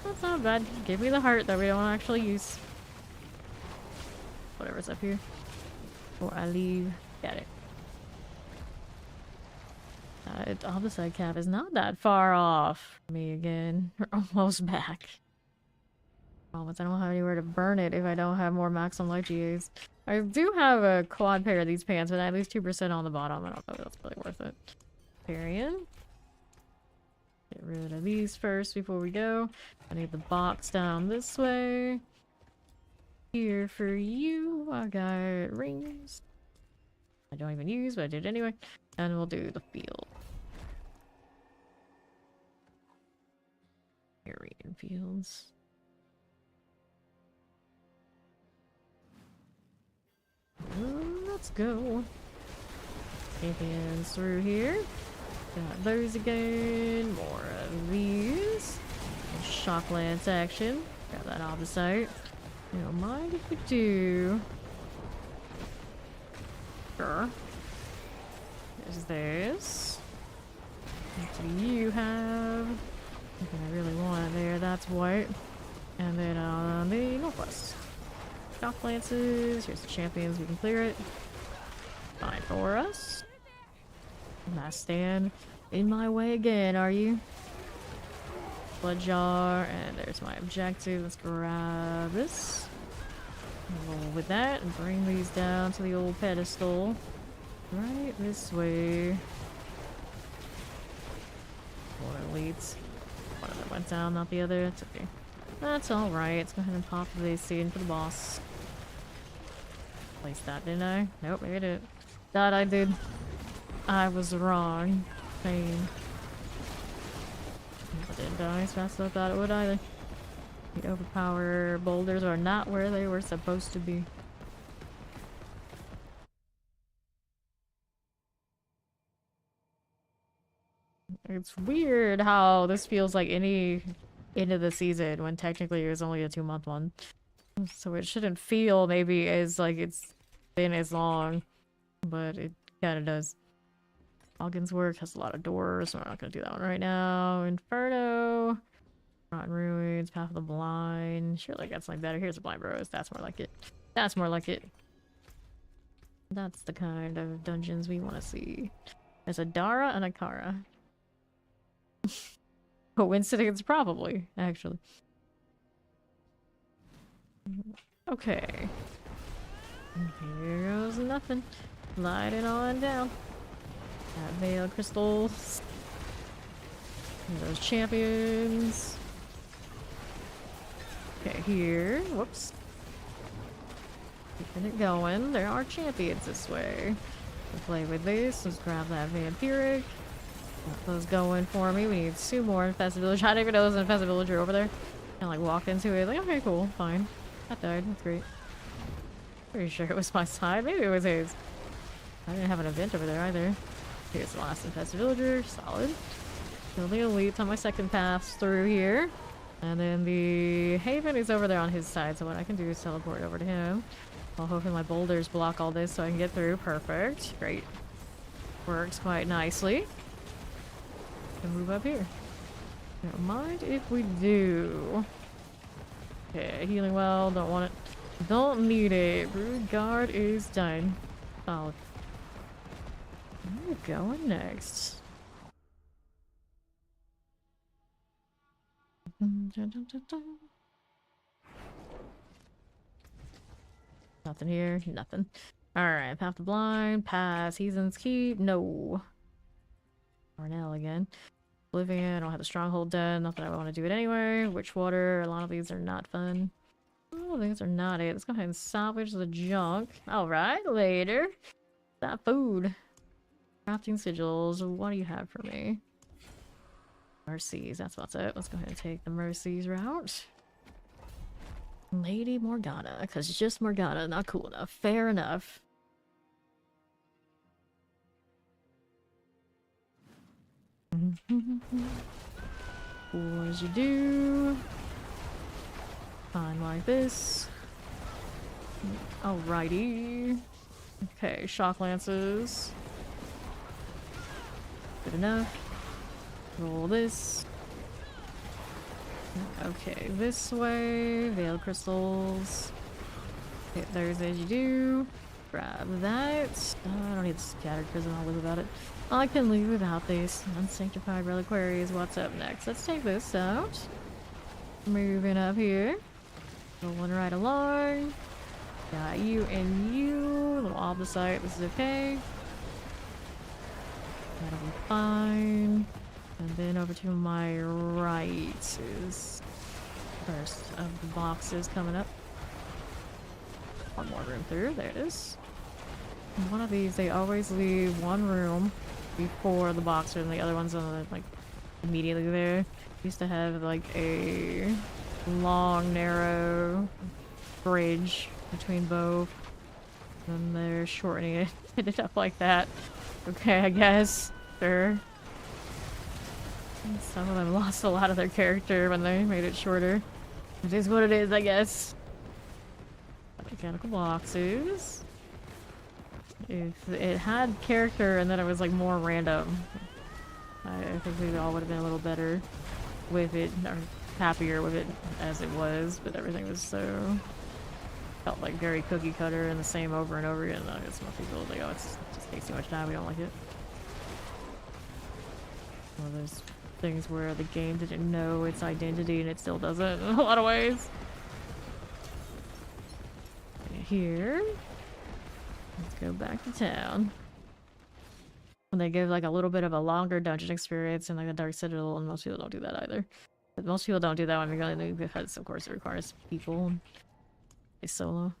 That's not bad. Give me the heart that we don't actually use. Whatever's up here. Before I leave. Got it. Opposite cap is not that far off. Me again. We're almost back. Promise I don't have anywhere to burn it if I don't have more maximum life GAs. I do have a quad pair of these pants, but at least 2% on the bottom. I don't know if that's really worth it. Parian. Get rid of these first before we go. I need the box down this way. Here for you, I got rings. I don't even use, but I did anyway. And we'll do the field. Aryan fields. Let's go. Champions through here. Got those again. More of these. Shock lance action. Got that opposite. You don't mind if we do. Sure. There's this. What do you have? Something I really want there. That's white. And then on the northwest. Shock lances. Here's the champions. We can clear it. Fine for us. Not stand in my way again, are you? Blood jar. And there's my objective. Let's grab this. Roll with that and bring these down to the old pedestal. Right this way. More elites. One of them went down, not the other. It's okay. That's alright. Let's go ahead and pop this scene for the boss. Place that, didn't I? Nope, maybe I didn't. That I did. I was wrong. Pain. I didn't die as fast as I thought it would either. The overpower boulders are not where they were supposed to be. It's weird how this feels like any end of the season when technically it was only a 2-month one. So it shouldn't feel maybe as like it's been as long, but it kind of does. Ogden's work has a lot of doors, so we're not going to do that one right now. Inferno. Rotten Ruins, Path of the Blind. Surely I got something better. Here's the Blind Bros. That's more like it. That's more like it. That's the kind of dungeons we want to see. There's a Dara and a Kara. Coincidence? Probably, actually. Okay. Here goes nothing. Slide it on down. That veil crystals. And those champions. Okay, here. Whoops. Keeping it going. There are champions this way. We'll play with this. Let's grab that vampiric. Got those going for me. We need 2 more infested village. I didn't even know there was an infested villager over there. And like walked into it. Like, okay, cool, fine. That died. That's great. Pretty sure it was my side. Maybe it was his. I didn't have an event over there either. Here's the last infested villager. Solid. Building elites on my second pass through here. And then the Haven is over there on his side, so what I can do is teleport over to him. While hoping my boulders block all this so I can get through. Perfect. Great. Works quite nicely. And move up here. Don't mind if we do. Okay, healing well. Don't want it. Don't need it. Brood Guard is done. Solid. Where are we going next? Nothing here. Nothing. Alright, Path to Blind. Pass. Heathen's Keep. No. Arnell again. Oblivion. I don't have the Stronghold done. Not that I want to do it anyway. Witchwater. A lot of these are not fun. Oh, these are not it. Let's go ahead and salvage the junk. Alright, later. That food. Crafting sigils. What do you have for me? Mercies, that's what's it. Let's go ahead and take the Mercies route. Lady Morgana, because it's just Morgana, not cool enough. Fair enough. What does you do? Fine like this. Alrighty. Okay, shock lances. Good enough. Roll this. Okay, this way. Veil crystals. Okay, there's as you do. Grab that. I don't need the scattered prism, I'll live without it. I can live without these. Unsanctified reliquaries. What's up next? Let's take this out. Moving up here. Rolling right along. Got you and you. A little off the site. This is okay. That'll be fine. And then over to my right is first of the boxes coming up. One more room through. There it is. One of these, they always leave one room before the box room. The other one's on the, like, immediately there. Used to have like a long, narrow bridge between both. And they're shortening it. Ended up like that. Okay, I guess. Sure. Some of them lost a lot of their character when they made it shorter. It is what it is, I guess. Mechanical boxes. If it had character and then it was like more random, I think we all would have been a little better with it, or happier with it as it was, but everything was so... felt like very cookie cutter and the same over and over again. I guess most people are like, oh, it just takes too much time, we don't like it. One of those things where the game didn't know its identity and it still doesn't in a lot of ways. Here. Let's go back to town. When they give like a little bit of a longer dungeon experience in like the Dark Citadel, and most people don't do that either. But most people don't do that when you're going to, because of course it requires people. It's solo.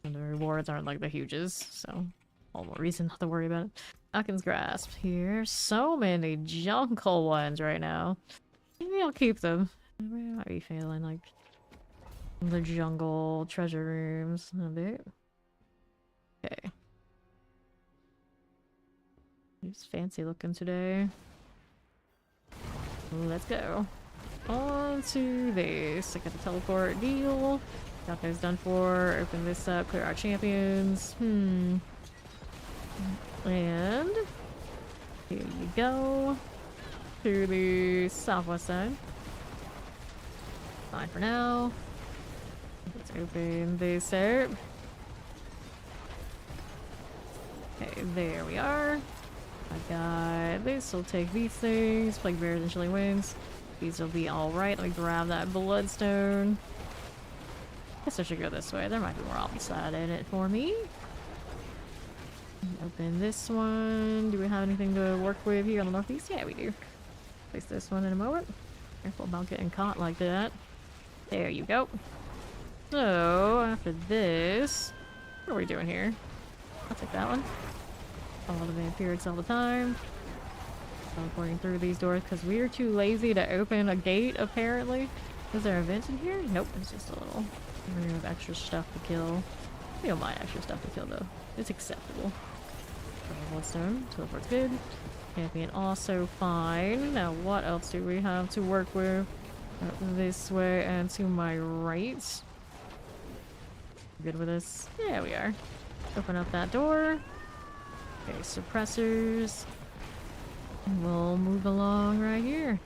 And the rewards aren't like the huges, so all more reason not to worry about it. Falcon's Grasp here. So many jungle ones right now. Maybe I'll keep them. I might be feeling like the jungle treasure rooms a bit. Okay. It's fancy looking today. Let's go. On to this. I got the teleport deal. Got those done for. Open this up. Clear our champions. And here you go. To the southwest side. Fine for now. Let's open this up. Okay, there we are. I got this. We'll take these things. Plague bears and chilly winds. These will be alright. Let me grab that bloodstone. Guess I should go this way. There might be more outside in it for me. Open this one. Do we have anything to work with here on the northeast? Yeah, we do. Place this one in a moment. Careful about getting caught like that. There you go. So, after this... What are we doing here? I'll take that one. All the vampires all the time. Teleporting through these doors because we are too lazy to open a gate, apparently. Is there a vent in here? Nope, it's just a little room of extra stuff to kill. We don't mind extra stuff to kill, though. It's acceptable. Bloodstone. Teleport's good. Champion also fine. Now, what else do we have to work with? This way and to my right. Good with this? Yeah, we are. Open up that door. Okay, suppressors. And we'll move along right here.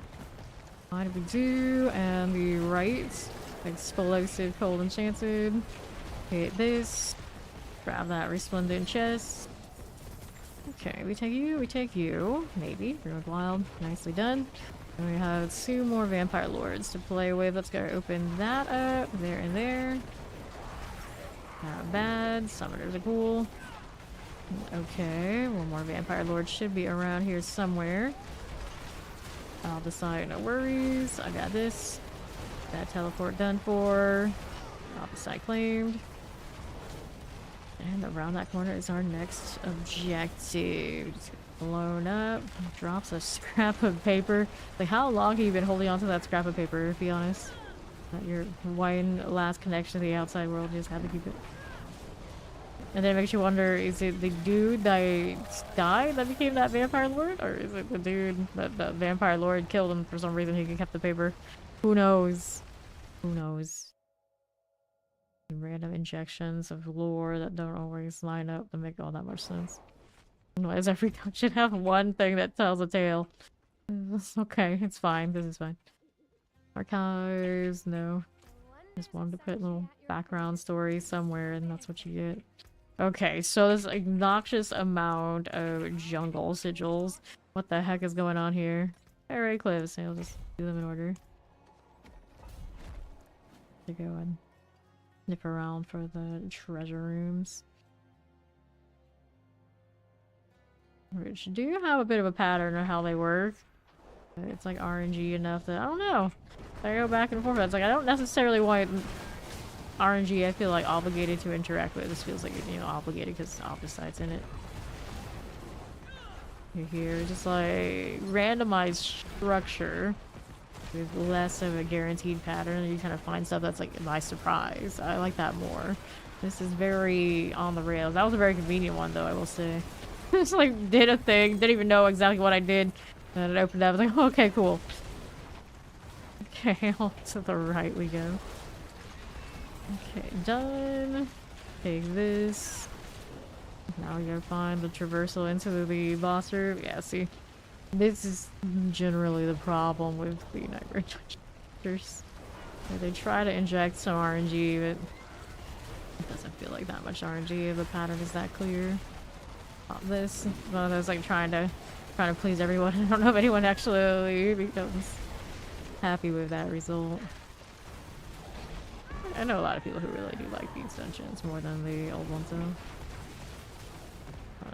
What do we do? And the right. Explosive, cold, enchanted. Hit this. Grab that resplendent chest. Okay, we take you. Maybe. Ruined Wild. Nicely done. And we have 2 more Vampire Lords to play with. Let's go open that up. There and there. Not bad. Summoners are cool. Okay, 1 more Vampire Lord should be around here somewhere. I'll decide, no worries. I got this. That teleport done for. Opposite claimed. And around that corner is our next objective. Just get blown up. Drops a scrap of paper. Like, how long have you been holding onto that scrap of paper, to be honest? Your one last connection to the outside world, you just had to keep it. And then it makes you wonder, is it the dude that died that became that Vampire Lord? Or is it the dude that the Vampire Lord killed him for some reason he kept the paper? Who knows? Who knows? Random injections of lore that don't always line up to make all that much sense. Otherwise, every town should have one thing that tells a tale. Okay, it's fine. This is fine. Archives, no. Just wanted to put a little background story somewhere, and that's what you get. Okay, so this obnoxious amount of jungle sigils. What the heck is going on here? Alright, cliffs. I'll just do them in order. To go and nip around for the treasure rooms. Which do have a bit of a pattern of how they work. It's like RNG enough that I don't know. I go back and forth. It's like I don't necessarily want RNG. I feel like obligated to interact with. This feels like, you know, obligated because opposites in it. You're here, just like randomized structure with less of a guaranteed pattern. You kind of find stuff that's like by surprise. I like that more. This is very on the rails. That was a very convenient one, though, I will say. Just like did a thing, didn't even know exactly what I did, and it opened up. I was like, okay, cool. Okay, off to the right we go. Okay, done. Take this. Now we gotta find the traversal into the boss room. Yeah, see, this is generally the problem with the Nightmare Dungeons. They try to inject some RNG, but it doesn't feel like that much RNG if the pattern is that clear. This one of those like trying to please everyone. I don't know if anyone actually becomes happy with that result. I know a lot of people who really do like these dungeons more than the old ones though.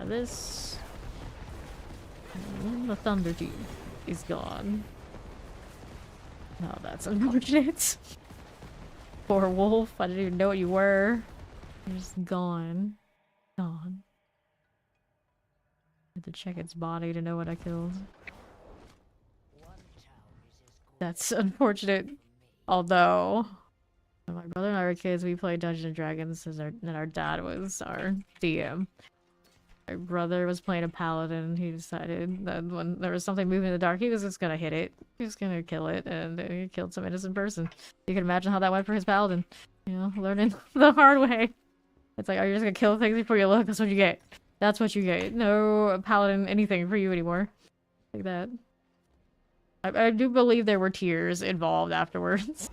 This. And the Thunder Team is gone. Oh, that's unfortunate. Poor wolf, I didn't even know what you were. You're just gone. Gone. I had to check its body to know what I killed. That's unfortunate. Although, when my brother and I were kids, we played Dungeons and Dragons, and our dad was our DM. My brother was playing a paladin, and he decided that when there was something moving in the dark, he was just gonna hit it. He was gonna kill it, and he killed some innocent person. You can imagine how that went for his paladin. You know, learning the hard way. It's like, are you just gonna kill things before you look? That's what you get. That's what you get. No paladin anything for you anymore. Like that. I do believe there were tears involved afterwards.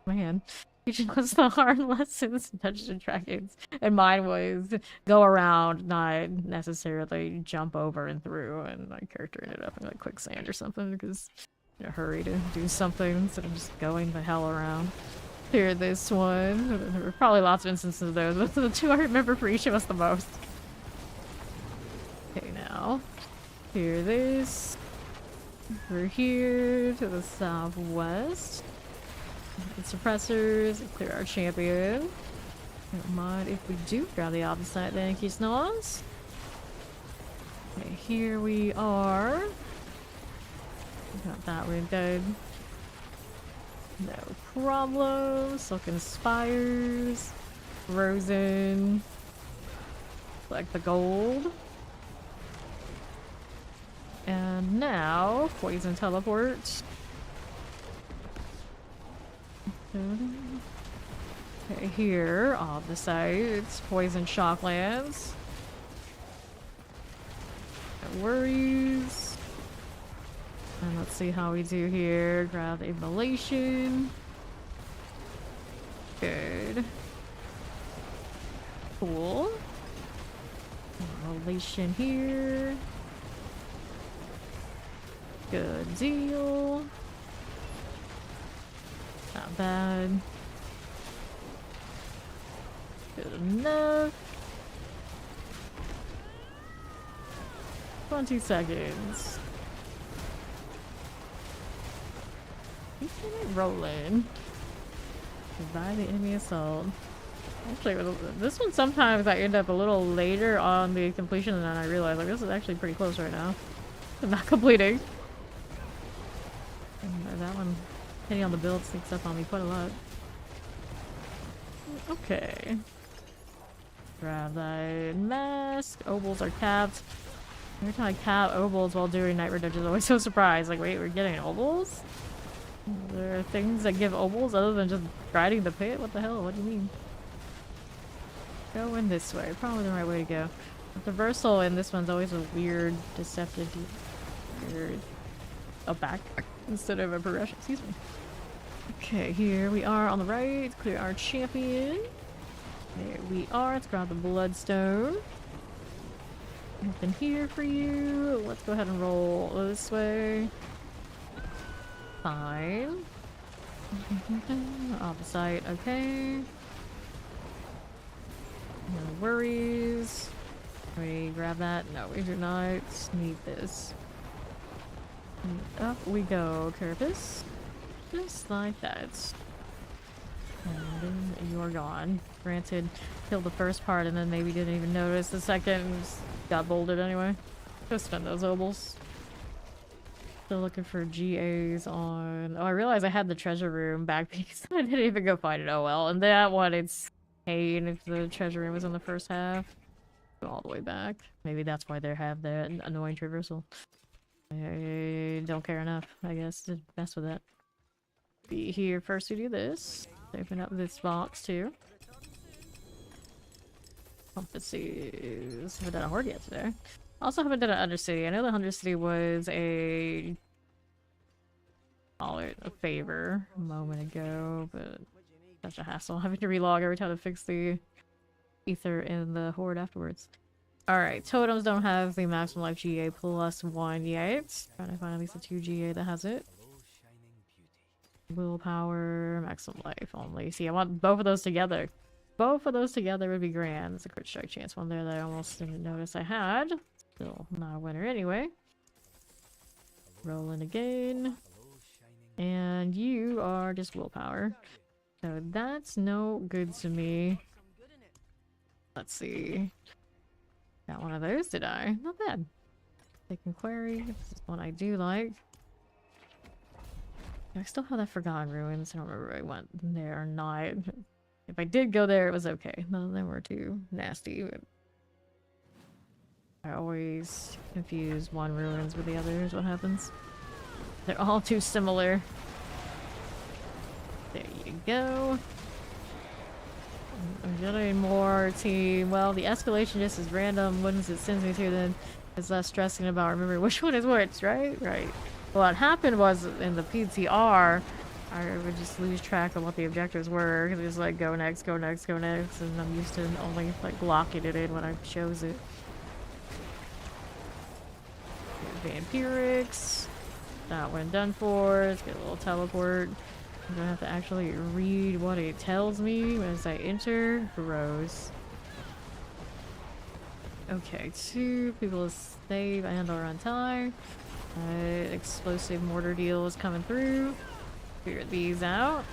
Man. teaching us the hard lessons in Dungeons and Dragons. And mine was go around, not necessarily jump over and through. And my character ended up in like quicksand or something because in a hurry to do something instead of just going the hell around. Here, this one. There were probably lots of instances of those, but the two I remember for each of us the most. Okay, now. Here, this. We're here to the southwest. The suppressors, clear our champion. Don't mind if we do grab the opposite, thank you, Snoz. Okay, here we are. Got that one dead. No problem. Silken Spires. Frozen. Collect the gold. And now, Poison Teleport. Okay, here, off the sides, Poison Shocklands. No worries. And let's see how we do here. Grab Immolation. Good. Cool. Immolation here. Good deal. Not bad. Good enough. 20 seconds. Keep it rolling. Survive the enemy assault. Actually, this one sometimes I end up a little later on the completion than I realize. Like, this is actually pretty close right now. I'm not completing. And that one hitting on the build sneaks up on me quite a lot. Okay. Grab that mask. Obols are capped. Every time I cap obols while doing Night Ridge, I'm always so surprised. Like, wait, we're getting obols? There are things that give obols other than just riding the pit? What the hell? What do you mean? Going this way. Probably the right way to go. The reversal in this one's always a weird, deceptive... Weird... A back instead of a progression. Excuse me. Okay, here we are on the right. Clear our champion. There we are. Let's grab the bloodstone. Nothing here for you. Let's go ahead and roll this way. Fine. Off the site. Okay. No worries. Can we grab that? No, we do not need this. And up we go, Carapace. Just like that. And then you're gone. Granted, killed the first part and then maybe didn't even notice the second. Got bouldered anyway. Go spend those obols. Still looking for GAs on... Oh, I realized I had the treasure room back because I didn't even go find it. Oh well. And that one, it's pain if the treasure room was in the first half. Go all the way back. Maybe that's why they have the annoying traversal. I don't care enough, I guess, to mess with that. Be here first to do this. Open up this box too. Compasses. Haven't done a horde yet today. Also haven't done an Undercity. I know the Undercity was a... call it a favor a moment ago, but such a hassle having to relog every time to fix the ether in the horde afterwards. Alright, totems don't have the maximum life GA +1 yet. Trying to find at least a 2 GA that has it. Willpower, maximum life only. See, I want both of those together. Both of those together would be grand. There's a crit strike chance one there that I almost didn't notice I had. Still not a winner anyway. Rolling again. And you are just willpower. So that's no good to me. Let's see. Got one of those, did I? Not bad. Taking query. This is one I do like. I still have that Forgotten Ruins. I don't remember if I went there or not. If I did go there, it was okay. None of them were too nasty. But I always confuse one ruins with the others. What happens? They're all too similar. There you go. I'm getting more team. Well, the escalation just is random ones it sends me to, then it's less stressing about remembering which one is which, right? Right. What happened was in the PTR, I would just lose track of what the objectives were because it was like go next, go next, go next, and I'm used to only like locking it in when I chose it. Vampirics. That one done for. Let's get a little teleport. I'm gonna have to actually read what it tells me as I enter. Gross. Okay, 2 people to save and/or untie. Explosive mortar deal is coming through. Figure these out.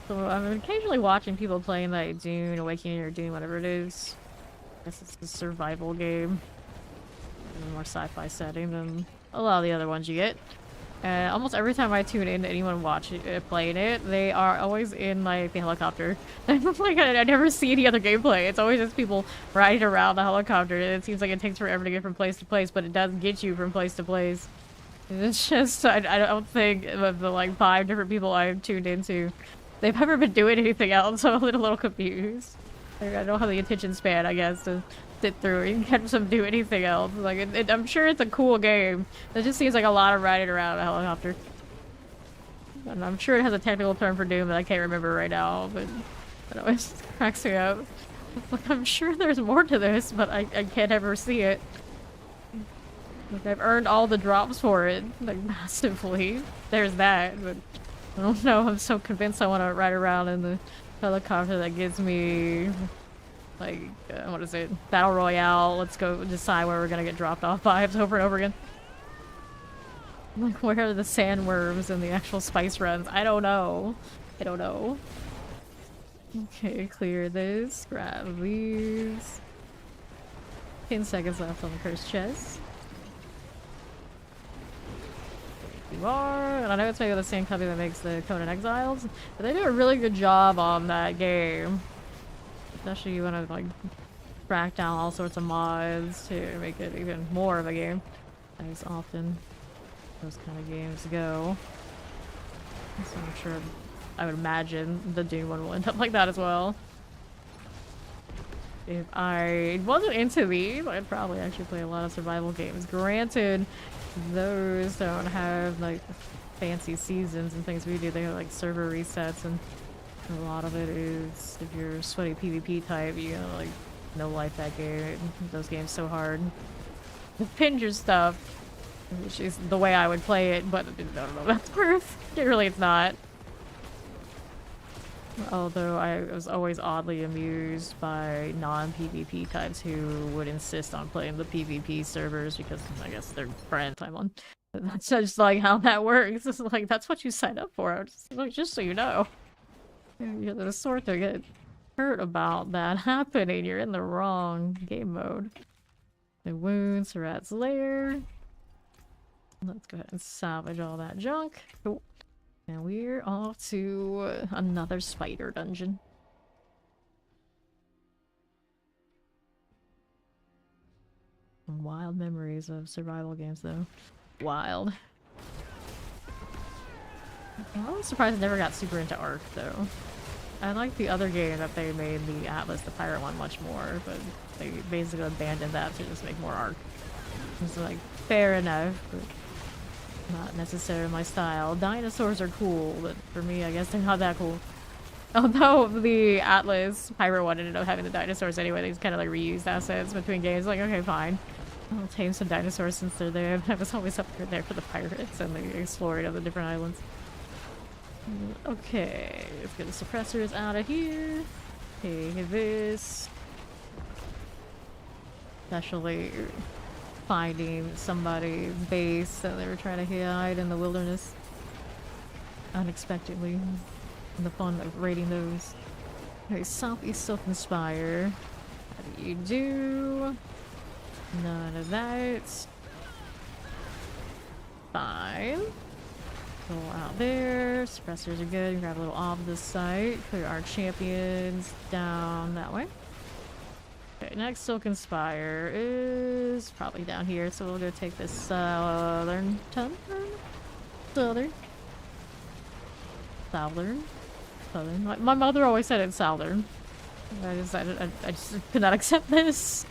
So I'm occasionally watching people playing like Dune, Awakening, or Dune, whatever it is. I guess it's a survival game. In a more sci-fi setting than a lot of the other ones you get. Almost every time I tune in to anyone playing it, they are always in like the helicopter. Like I never see any other gameplay. It's always just people riding around the helicopter. And it seems like it takes forever to get from place to place, but it does get you from place to place. It's just I don't think of the like 5 different people I've tuned into, they've ever been doing anything else. So I'm a little confused. I don't have the attention span, I guess, to sit through and catch them do anything else. Like, I'm sure it's a cool game. It just seems like a lot of riding around a helicopter. And I'm sure it has a technical term for Doom that I can't remember right now, but it always cracks me up. Like, I'm sure there's more to this, but I can't ever see it. Like, I've earned all the drops for it, like, massively. There's that, but I don't know, I'm so convinced I want to ride around in the helicopter that gives me like what is it, battle royale, let's go decide where we're gonna get dropped off vibes over and over again. Like, where are the sandworms and the actual spice runs? I don't know. Okay, clear this, grab these. 10 seconds left on the cursed chest. You are, and I know it's maybe the same company that makes the Conan Exiles, but they do a really good job on that game. Especially you want to like crack down all sorts of mods to make it even more of a game. As often those kind of games go. So I'm sure, I would imagine the Dune one will end up like that as well. If I wasn't into these, I'd probably actually play a lot of survival games. Granted, those don't have like fancy seasons and things we do. They have like server resets, and a lot of it is, if you're a sweaty PvP type, you gotta like no life that game. Those games so hard. The Pinger stuff, which is the way I would play it, but I don't know if that's worth. Really, it's not. Although I was always oddly amused by non-PvP types who would insist on playing the PvP servers because I guess they're friends I'm on. That's just like how that works. It's like, that's what you signed up for, just so you know. You're the sort to get hurt about that happening. You're in the wrong game mode. The wounds, Rat's Lair. Let's go ahead and salvage all that junk. Cool. And we're off to another spider dungeon. Wild memories of survival games, though. Wild. I was surprised I never got super into Ark, though. I like the other game that they made, the Atlas, the pirate one, much more, but they basically abandoned that to just make more Ark. It's like, fair enough, but not necessarily my style. Dinosaurs are cool, but for me, I guess they're not that cool. Although the Atlas pirate one ended up having the dinosaurs anyway, they just kind of like reused assets between games. Like, okay, fine. I'll tame some dinosaurs since they're there. I was always up there for the pirates and the exploring of the different islands. Okay, let's get the suppressors out of here. Take this. Especially finding somebody's base that they were trying to hide in the wilderness unexpectedly, and the fun of raiding those. Okay, Southeast Silken Spire. How do you do? None of that. Fine. Go out there. Suppressors are good. Grab a little off this site. Clear our champions down that way. Okay, next Silken Spire is probably down here, so we'll go take this southern tunnel. Southern. My mother always said it's southern. I just could not accept this.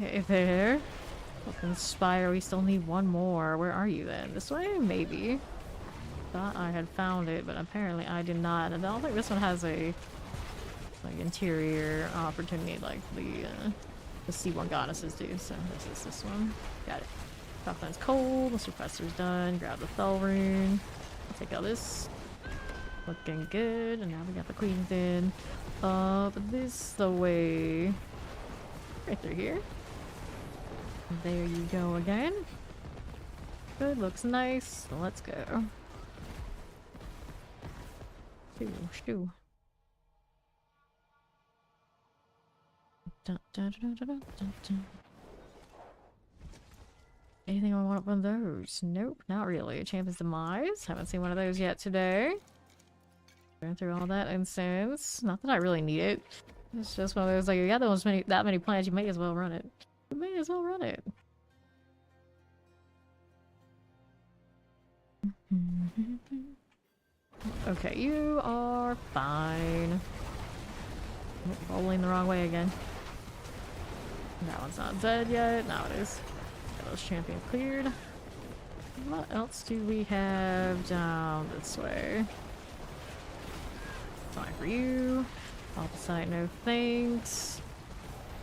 Okay, there. Open Spire, we still need one more. Where are you then? This way? Maybe. Thought I had found it, but apparently I did not. And I don't think this one has a like interior opportunity like the C1 goddesses do. So this is this one. Got it. Top cold. The suppressor's done. Grab the Fel rune. I'll take out this. Looking good. And now we got the queens in. Up this the way. Right through here. There you go again. Good, looks nice. So let's go. Shoo. Dun, dun, dun, dun, dun, dun, dun. Anything I want one of those? Nope, not really. Champion's Demise. Haven't seen one of those yet today. Going through all that incense. Not that I really need it. It's just one of those, like, you got that many plants, you may as well run it. You may as well run it. Okay, you are fine. Rolling the wrong way again. That one's not dead yet. Now it is. Got those champion cleared. What else do we have down this way? Fine for you. Opposite, no thanks.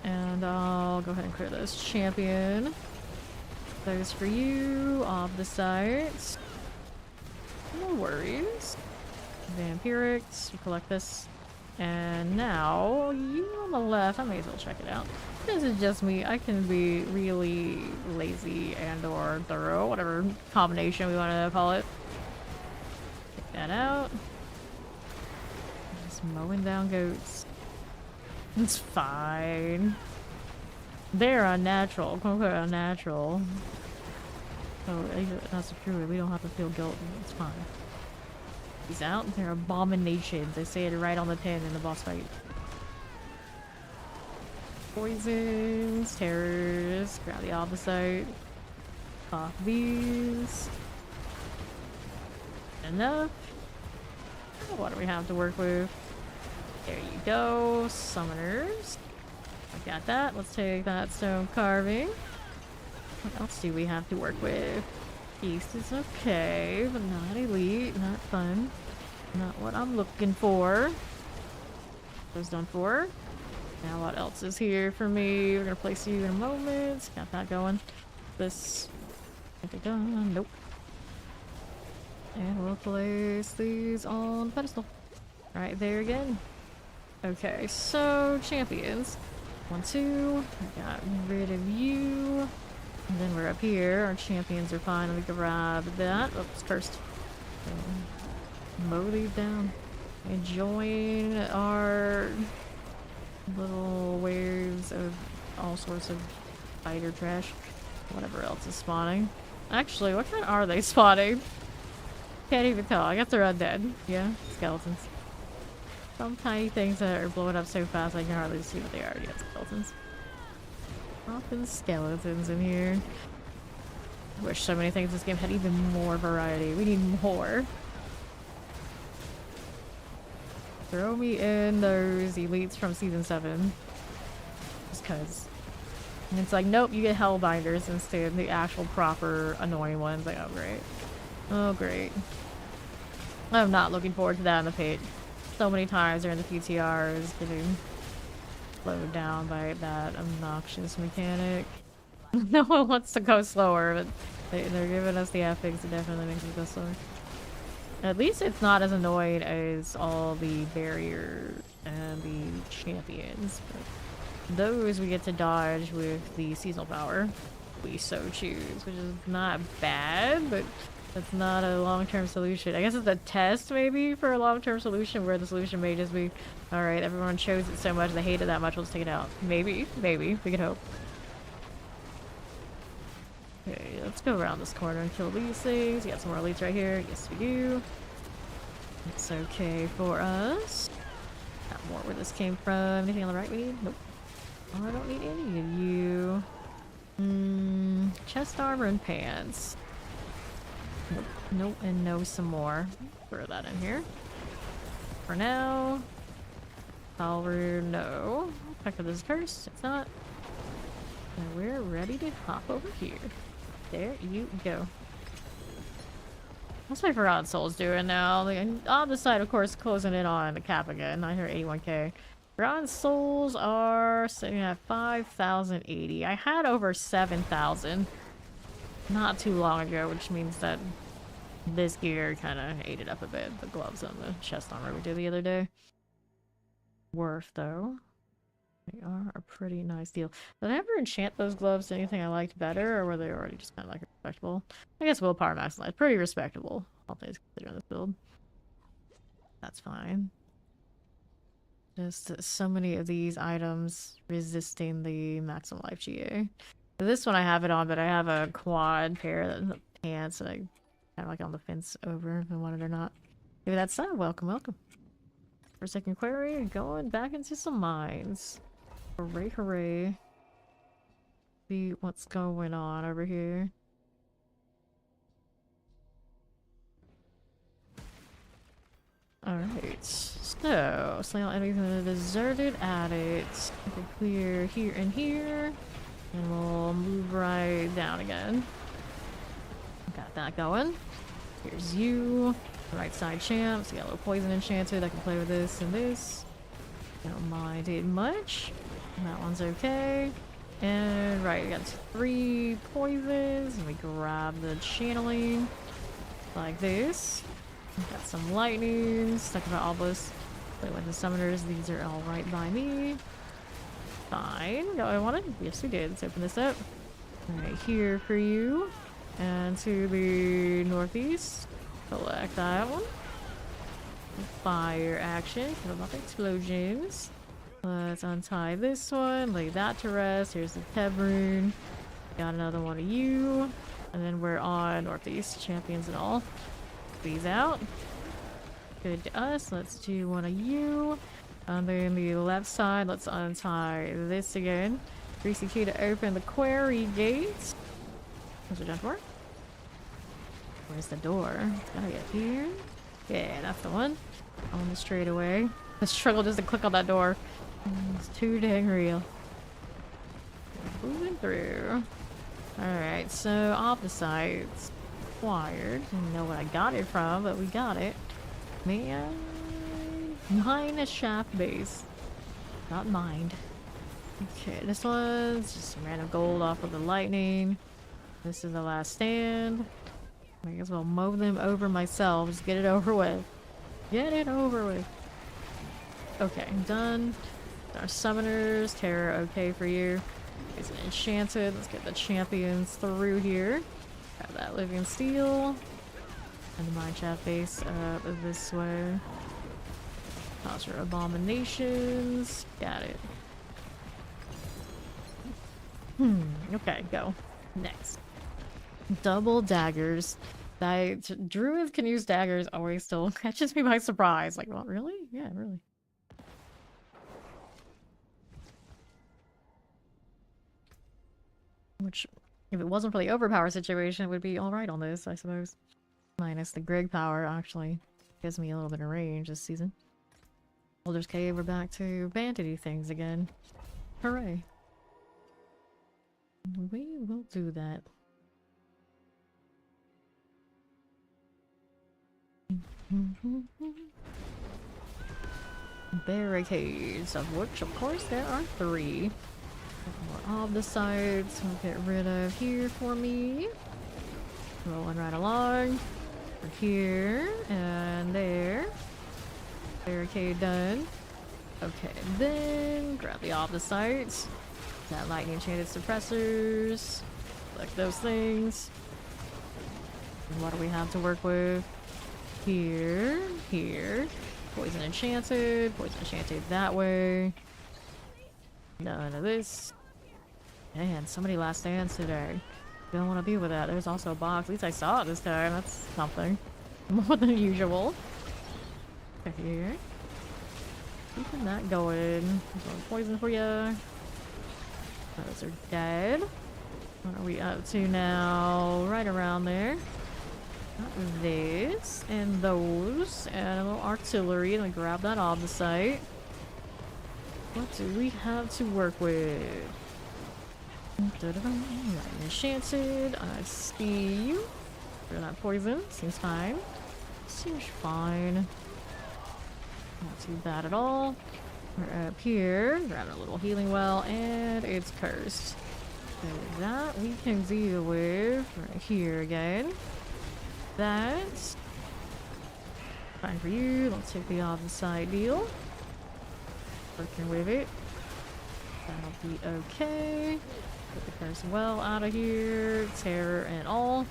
And I'll go ahead and clear those champion. Those for you. Off the sides. No worries. Vampirics. We collect this. And now, you on the left. I may as well check it out. This is just me. I can be really lazy and or thorough. Whatever combination we want to call it. Check that out. Just mowing down goats. It's fine. They're unnatural. Quote unquote unnatural. So that's true. We don't have to feel guilty. It's fine. He's out. They're abominations. They say it right on the tin in the boss fight. Poisons, terrors. Grab the opposite. Off these. Enough. What do we have to work with? There you go. Summoners. I got that. Let's take that stone carving. What else do we have to work with? East is okay, but not elite, not fun. Not what I'm looking for. Those done for. Now what else is here for me? We're gonna place you in a moment. Got that going. This. Done. Nope. And we'll place these on the pedestal. Right there again. Okay, so champions. 1, 2. I got rid of you. And then we're up here. Our champions are fine. We can grab that. Oops, cursed. Mow these down. And join our little waves of all sorts of fighter trash. Whatever else is spawning. Actually, what kind are they spawning? Can't even tell. I guess they're undead. Yeah, skeletons. Some tiny things that are blowing up so fast I can hardly see what they are. Yeah, skeletons. Often skeletons in here. I wish so many things this game had even more variety. We need more. Throw me in those elites from season 7. Just cause. And it's like, nope, you get Hellbinders instead. The actual proper annoying ones. Like, oh great. Oh great. I'm not looking forward to that in the pit. So many times during the PTRs getting slowed down by that obnoxious mechanic. No one wants to go slower, but they're giving us the epics. It definitely makes it go slower. At least it's not as annoying as all the barrier and the champions. But those we get to dodge with the seasonal power. We so choose, which is not bad, but that's not a long-term solution. I guess it's a test, maybe, for a long-term solution, where the solution may just be, alright, everyone chose it so much, they hate it that much, let's take it out. Maybe, maybe. We can hope. Okay, let's go around this corner and kill these things. We got some more elites right here. Yes, we do. It's okay for us. Got more where this came from. Anything on the right we need? Nope. Oh, I don't need any of you. Chest armor and pants. Nope, nope, and no some more. Throw that in here. For now. Power, no. Check if this is cursed. It's not. And we're ready to hop over here. There you go. What's my Forgotten Souls doing now? Like, on the side, of course, closing in on the cap again. 981k. Forgotten Souls are sitting at 5,080. I had over 7,000 not too long ago, which means that this gear kind of ate it up a bit. The gloves and the chest armor we did the other day. Worth, though. They are a pretty nice deal. Did I ever enchant those gloves to anything I liked better, or were they already just kind of like respectable? I guess willpower maximized. Pretty respectable, all things considering this build. That's fine. Just so many of these items resisting the maximum life GA. This one I have it on, but I have a quad pair of pants that I kind of like on the fence over if I want it or not. Maybe that's welcome, welcome. For a second query, going back into some mines. Hooray, hooray. See what's going on over here. Alright, so slay all enemies in the deserted attic. Okay, clear here and here. And we'll move right down again. Got that going. Here's you. Right side champs. We got a little poison enchanted. I can play with this and this. Don't mind it much. That one's okay. And right, we got 3 poisons. And we grab the channeling like this. Got some lightnings. Talk about obelisk. Play with the summoners. These are all right by me. Fine. Got what I wanted? Yes, we did. Let's open this up. Right here for you. And to the northeast. Collect that one. Fire action. Kill off explosions. Let's untie this one. Lay that to rest. Here's the Tebroon. Got another one of you. And then we're on northeast. Champions and all. These out. Good to us. Let's do one of you. And then the left side, let's untie this again. Greasy key to open the quarry gates. Where's it done for? Where's the door? It's gotta get here. Yeah, that's the one. On the straightaway. The struggle just to click on that door. It's too dang real. Moving through. Alright, so off the sides. Acquired. I don't know what I got it from, but we got it. Man. Mine a shaft base. Not mined. Okay, this one's just some random gold off of the lightning. This is the last stand. I guess I'll mow them over myself. Just get it over with. Get it over with. Okay, done. Our summoners. Terror, okay for you. It's an enchanted. Let's get the champions through here. Grab that living steel. And the mine shaft base up this way. Toss your abominations. Got it. Okay, go. Next. Double daggers. That Druid can use daggers always still catches me by surprise. Like, well, really? Yeah, really. Which, if it wasn't for the overpower situation, it would be alright on this, I suppose. Minus the Greg power, actually. Gives me a little bit of range this season. Boulder's Cave, we're back to vanity things again. Hooray. We will do that. Barricades, of which, of course, there are 3. More of the sides we'll get rid of here for me. Rolling right along. Over here and there. Barricade done. Okay, then grab the off the sides. That lightning enchanted suppressors. Select those things. And what do we have to work with? Here, here. Poison enchanted that way. None of this. Man, so many last stands today. Don't want to be with that. There's also a box. At least I saw it this time. That's something. More than usual. Okay, here. Keeping that going. Some poison for you. Those are dead. What are we up to now? Right around there. Got this and those and a little artillery. Let me grab that off the site. What do we have to work with? Right, enchanted. I see you. We're not poison. Seems fine. Seems fine. Not too bad at all. We're up here. Grabbing a little healing well, and it's cursed. So that we can deal with right here again. That's fine for you. Let's take the opposite side deal. Working with it. That'll be okay. Get the curse well out of here. Terror and all.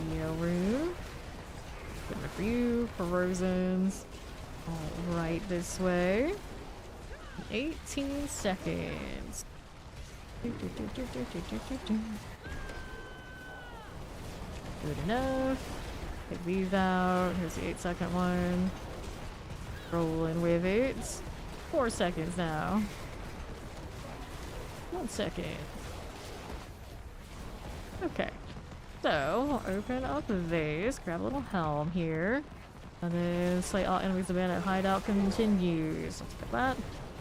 Neo room. Good enough for you. Corrosions. Alright, this way. 18 seconds. Good enough. Take these out. Here's the 8-second one. Rolling with it. 4 seconds now. 1 second. Okay. So, open up this. Grab a little helm here. And then slay all enemies abandoned hideout continues. Let's get that.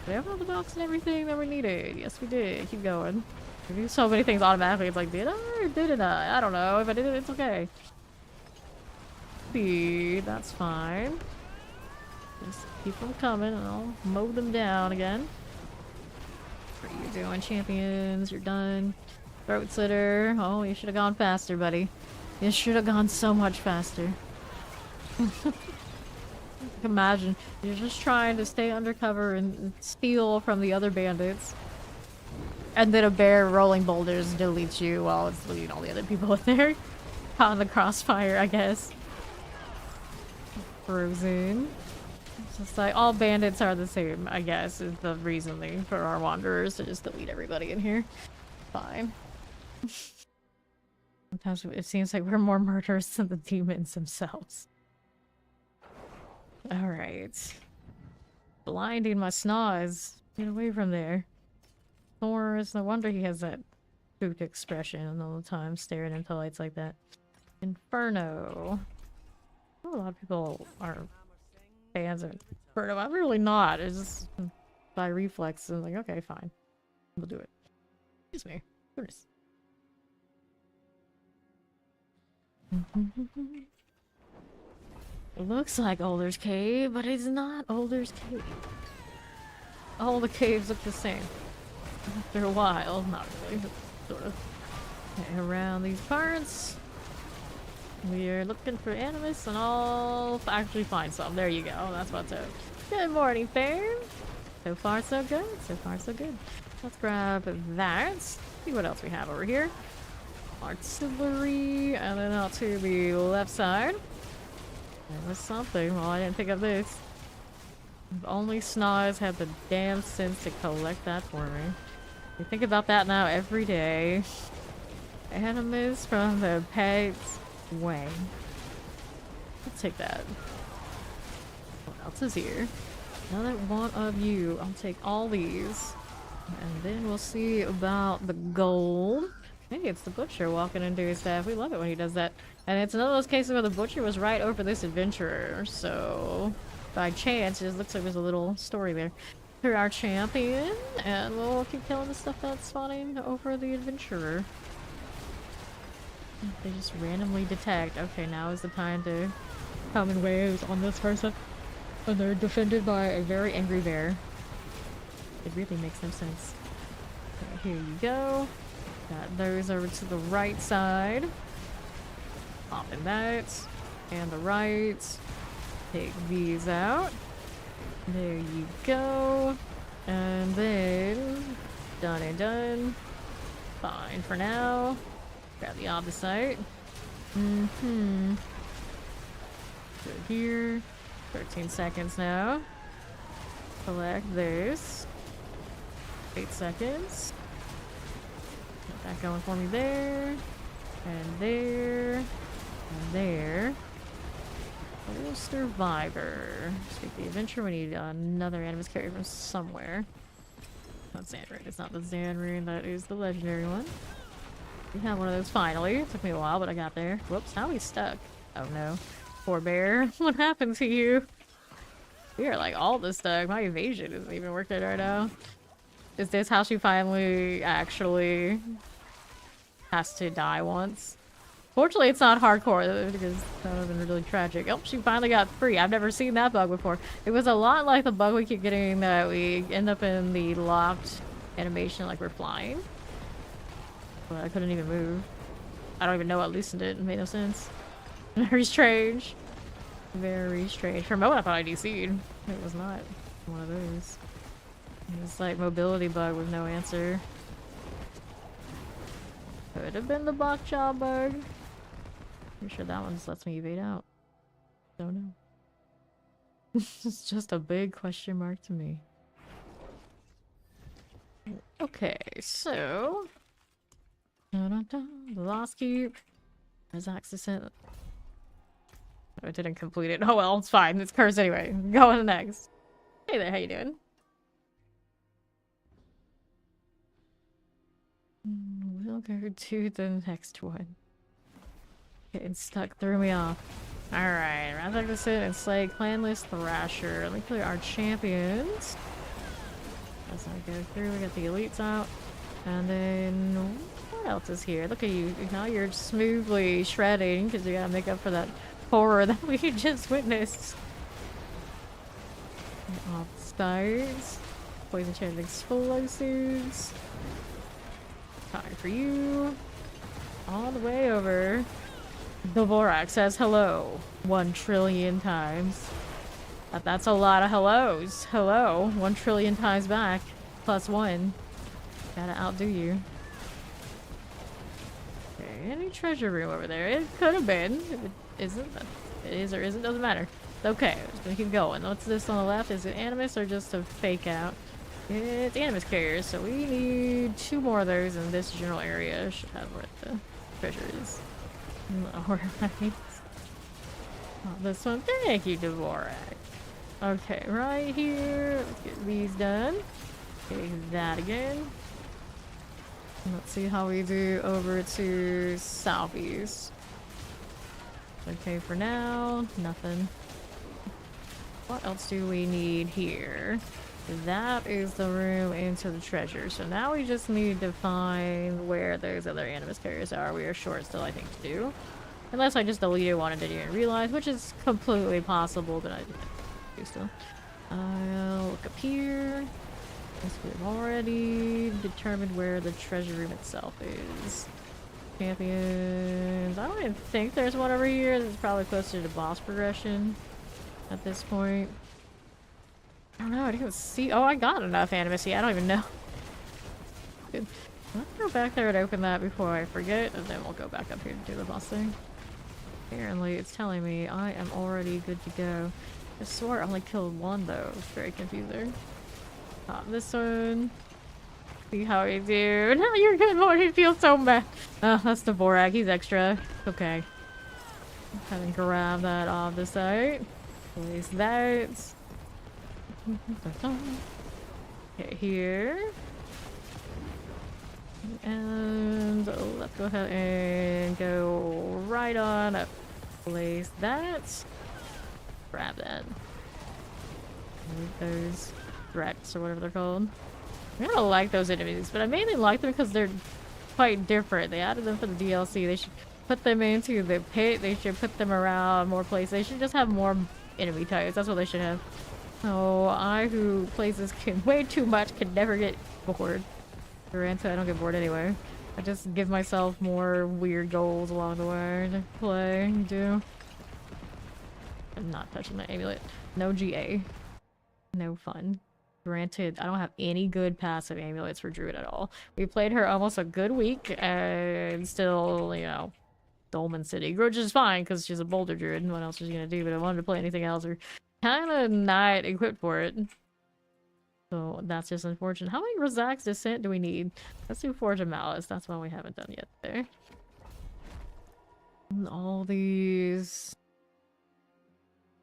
We have all the docs and everything that we needed. Yes, we did. Keep going. We do so many things automatically. It's like, did I or didn't I? I don't know. If I did it, it's okay. Speed. That's fine. Just keep them coming and I'll mow them down again. What are you doing, champions? You're done. Throat slitter. Oh, you should have gone faster, buddy. You should have gone so much faster. Imagine you're just trying to stay undercover and steal from the other bandits, and then a bear rolling boulders deletes you while it's deleting all the other people in there. Caught in the crossfire, I guess. Frozen. It's just like all bandits are the same, I guess, is the reasoning for our wanderers to just delete everybody in here. Fine. Sometimes it seems like we're more murderous than the demons themselves. Alright. Blinding my snaz. Get away from there. Thor's, no wonder he has that spooked expression all the time, staring into lights like that. Inferno. Oh, a lot of people are fans of Inferno. I'm really not. It's just by reflex. I'm like, okay, fine. We'll do it. Excuse me. Goodness. It looks like Boulder's Cave, but it's not Boulder's Cave. All the caves look the same. After a while, not really, but sort of. Okay, around these parts, we're looking for animus, and I'll actually find some. There you go. That's what's up. Good morning, fam. So far, so good. So far, so good. Let's grab that. See what else we have over here. Artillery, and then out to the left side. There was something. Well, I didn't think of this. If only Snaz had the damn sense to collect that for me. You think about that now every day. Animus from the pet's wing. Let's take that. What else is here? Another one of you. I'll take all these. And then we'll see about the gold. Maybe it's the butcher walking into his staff. We love it when he does that. And it's another of those cases where the butcher was right over this adventurer. So, by chance, it just looks like there's a little story there. For our champion, and we'll keep killing the stuff that's spawning over the adventurer. They just randomly detect. Okay, now is the time to come in waves on this person. And they're defended by a very angry bear. It really makes no sense. Okay, here you go. Got those over to the right side. Popping that. And the right. Take these out. There you go. And then... done and done. Fine for now. Grab the opposite. Good here. 13 seconds now. Collect this. 8 seconds. Get that going for me there. And there. And there. Oh, survivor. Speak the adventure. We need another animus carrier from somewhere. Not Xandrine. It's not the Xandrine. That is the legendary one. We have one of those finally. It took me a while, but I got there. Whoops, how are we stuck? Oh no. Poor bear. What happened to you? We are like all this stuck. My evasion isn't even working right now. Is this how she finally actually has to die once. Fortunately, it's not hardcore because that would have been really tragic. Oh, she finally got free. I've never seen that bug before. It was a lot like the bug we keep getting that we end up in the locked animation like we're flying. But I couldn't even move. I don't even know what loosened it. It made no sense. Very strange. Very strange. For a moment I thought I DC'd. It was not one of those. It was like mobility bug with no answer. Could have been the block jaw bug. Pretty sure that one just lets me evade out. Don't know. It's just a big question mark to me. Okay, so... The Lost Keep. Zach's Descent. Oh, I didn't complete it. Oh well, it's fine. It's cursed anyway. Go on to the next. Hey there, how you doing? We'll go to the next one. Getting stuck threw me off. Alright, Razak Descent and Slay Clanless Thrasher. Let me clear our champions. As I go through, we got the elites out. And then what else is here? Look at you. Now you're smoothly shredding because you gotta make up for that horror that we just witnessed. Off stars. Poison Chain Explosives. Time for you. All the way over. Dvorak says hello 1 trillion times. That's a lot of hellos. Hello. 1 trillion times back. +1. Gotta outdo you. Okay, any treasure room over there? It could have been. If it isn't, it is or isn't, doesn't matter. Okay, I'm just gonna keep going. What's this on the left? Is it Animus or just a fake out? It's Animus carriers, so we need 2 more of those in this general area. Should have where the treasure is. Alright. Oh, this one. Thank you, Dvorak. Okay, right here. Let's get these done. Okay, that again. Let's see how we do over to southeast. Okay, for now, nothing. What else do we need here? That is the room into the treasure. So now we just need to find where those other Animus carriers are. We are short still, I think, to do. Unless I just deleted one and didn't even realize, which is completely possible, but I didn't do still. I'll look up here. We've already determined where the treasure room itself is. Champions. I don't even think there's one over here. This is probably closer to boss progression at this point. I don't know. I didn't see. Oh, I got enough Animus. I don't even know. Good. Let's go back there and open that before I forget, and then we'll go back up here to do the boss thing. Apparently, it's telling me I am already good to go. I swore I only killed 1 though. It's very confusing. This one. See how we do. No, you're good, Lord. He feels so bad. Oh, that's Dvorak. He's extra. Okay. Having grab that off the site. Place that. Okay, here. And let's go ahead and go right on up. Place that. Grab that. Those threats or whatever they're called. I don't like those enemies, but I mainly like them because they're quite different. They added them for the DLC. They should put them into the pit. They should put them around more places. They should just have more enemy types. That's what they should have. Oh, I who plays this game way too much can never get bored. Granted, I don't get bored anyway. I just give myself more weird goals along the way to play and do. I'm not touching my amulet. No GA. No fun. Granted, I don't have any good passive amulets for Druid at all. We played her almost a good week and still, you know, Dolmen City, which is fine because she's a Boulder Druid and what else is she gonna do? But I wanted to play anything else. We're kind of not equipped for it. So that's just unfortunate. How many Razak's Descent do we need? Let's do Forge of Malice. That's one we haven't done yet there. And all these...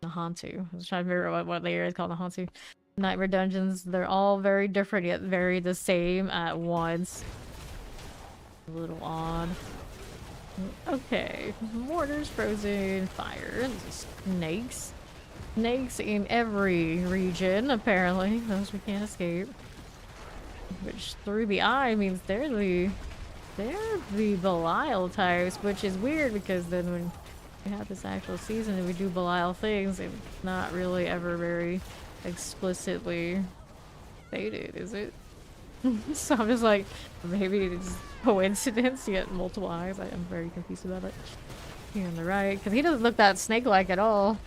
Nahantu. I was trying to figure out what the area is called. Nahantu. Nightmare dungeons. They're all very different yet very the same at once. A little odd. Okay. Mortars, frozen, fire, snakes. Snakes in every region, apparently. Those we can't escape. Which through the eye means they're the they're the Belial types, which is weird because then when we have this actual season and we do Belial things, it's not really ever very explicitly stated, is it? So I'm just like, maybe it's coincidence to get multiple eyes. I am very confused about it. Here on the right, because he doesn't look that snake-like at all.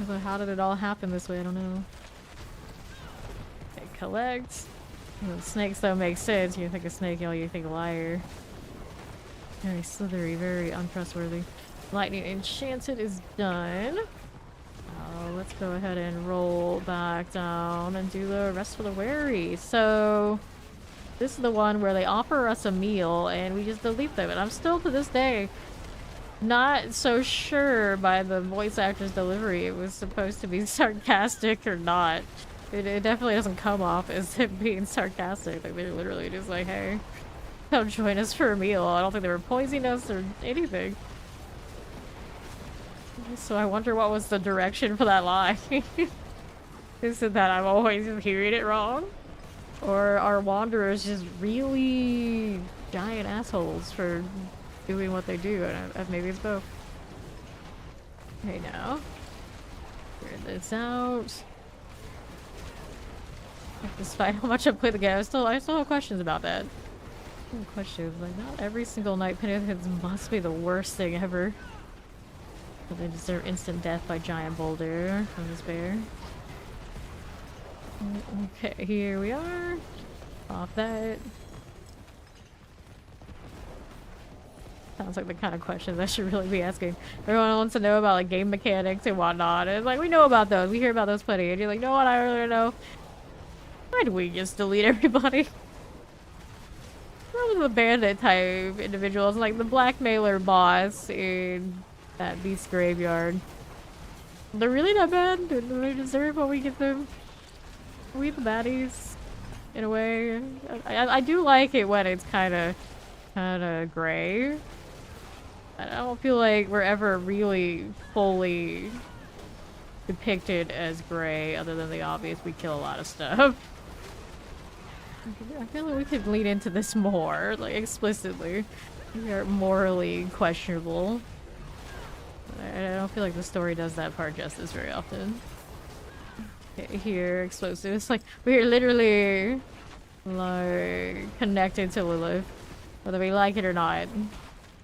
So how did it all happen this way? I don't know. Okay, collect. Well, snakes don't make sense. You think a snake, you think a liar. Very slithery, very untrustworthy. Lightning Enchanted is done. Let's go ahead and roll back down and do the rest for the wary. So this is the one where they offer us a meal and we just delete them. And I'm still to this day not so sure by the voice actor's delivery it was supposed to be sarcastic or not. It definitely doesn't come off as it being sarcastic. Like they're literally just like, hey, come join us for a meal. I don't think they were poisoning us or anything. So I wonder what was the direction for that line. Is it that I'm always hearing it wrong? Or are wanderers just really giant assholes for doing what they do? And maybe it's both. Okay, now. Clear this out. Despite how much I played the game, I still have questions about that. Questions. Like, not every single night penitence must be the worst thing ever. They deserve instant death by giant boulder from this bear. Okay, here we are. Off that. Sounds like the kind of questions I should really be asking. Everyone wants to know about like game mechanics and whatnot. And it's like, we know about those. We hear about those plenty. And you're like, no what, I really don't know. Why do we just delete everybody? Some of the bandit type individuals, like the blackmailer boss in that beast graveyard. They're really not bad. Do they deserve what we get them? Are we the baddies? In a way. I do like it when it's kinda gray. I don't feel like we're ever really fully depicted as gray, other than the obvious we kill a lot of stuff. I feel like we could lean into this more, like explicitly. We are morally questionable. I don't feel like the story does that part justice very often. Okay, here, explosives. Like, we're literally, like, connected to Lilith, whether we like it or not.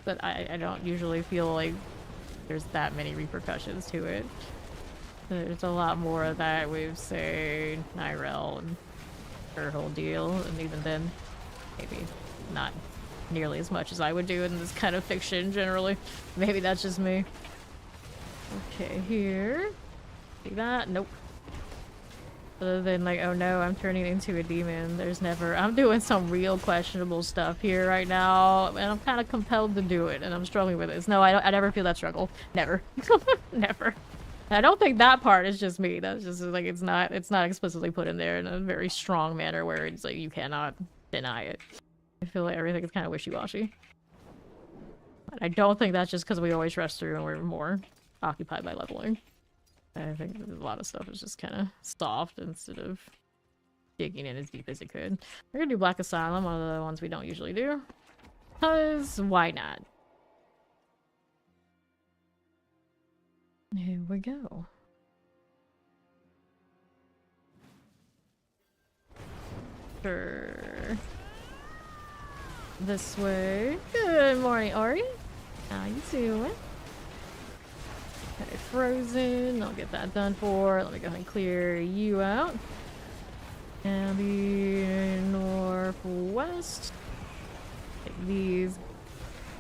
But I don't usually feel like there's that many repercussions to it. There's a lot more of that with, say, Nyrel and her whole deal, and even then, maybe not nearly as much as I would do in this kind of fiction, generally. Maybe that's just me. Okay, here. See that? Nope. Other than like, oh no, I'm turning into a demon. There's never... I'm doing some real questionable stuff here right now, and I'm kind of compelled to do it, and I'm struggling with it. No, I never feel that struggle. Never. Never. I don't think that part is just me. That's just like, it's not explicitly put in there in a very strong manner where it's like, you cannot deny it. I feel like everything is kind of wishy-washy. But I don't think that's just because we always rush through and we're more occupied by leveling. I think a lot of stuff is just kind of soft instead of digging in as deep as it could. We're gonna do Black Asylum, one of the ones we don't usually do. Because why not? Here we go. Sure. This way. Good morning, Ori. How you doing? Okay, frozen. I'll get that done for. Let me go ahead and clear you out. And the northwest. Take these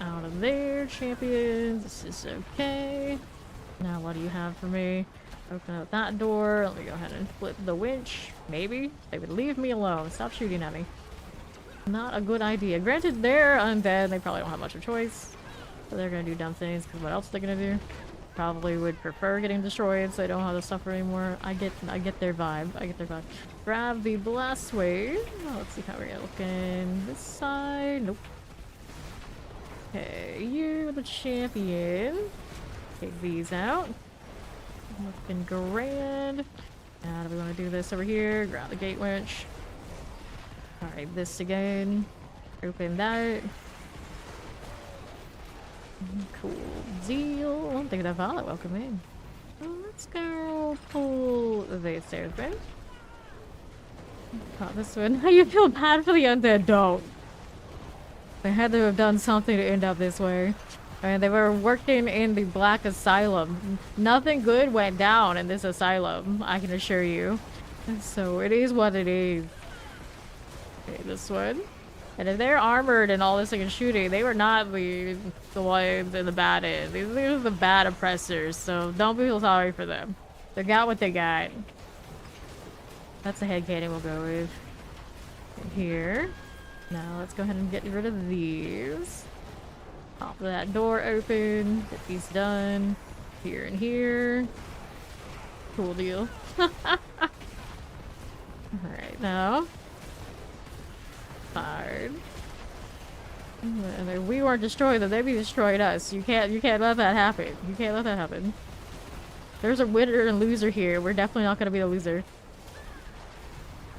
out of there, champions. This is okay. Now, what do you have for me? Open up that door. Let me go ahead and flip the winch. Maybe they would leave me alone. Stop shooting at me. Not a good idea. Granted, they're undead. They probably don't have much of a choice. So they're gonna do dumb things, because what else are they gonna do? Probably would prefer getting destroyed so they don't have to suffer anymore. I get their vibe. I get their vibe. Grab the blast wave. Oh, let's see how we're looking. This side. Nope. Okay, you're the champion. Take these out. Looking grand. Now, do we want to do this over here? Grab the gate winch. Alright, this again. Open that. Cool deal. Thank you, Violet. Welcome in. Let's go pull the stairs, babe. Oh, this one. How you feel bad for the undead? Don't. They had to have done something to end up this way. I mean, they were working in the Black Asylum. Nothing good went down in this asylum, I can assure you. So it is what it is. Okay, this one. And if they're armored and all this and shooting, they were not the ones in the bad end. These are the bad oppressors, so don't feel sorry for them. They got what they got. That's the headcanon we'll go with. Here. Now let's go ahead and get rid of these. Pop that door open. Get these done. Here and here. Cool deal. Alright, now. Fired. And if we weren't destroyed, then they'd be destroyed us. You can't let that happen. You can't let that happen. There's a winner and loser here. We're definitely not gonna be the loser.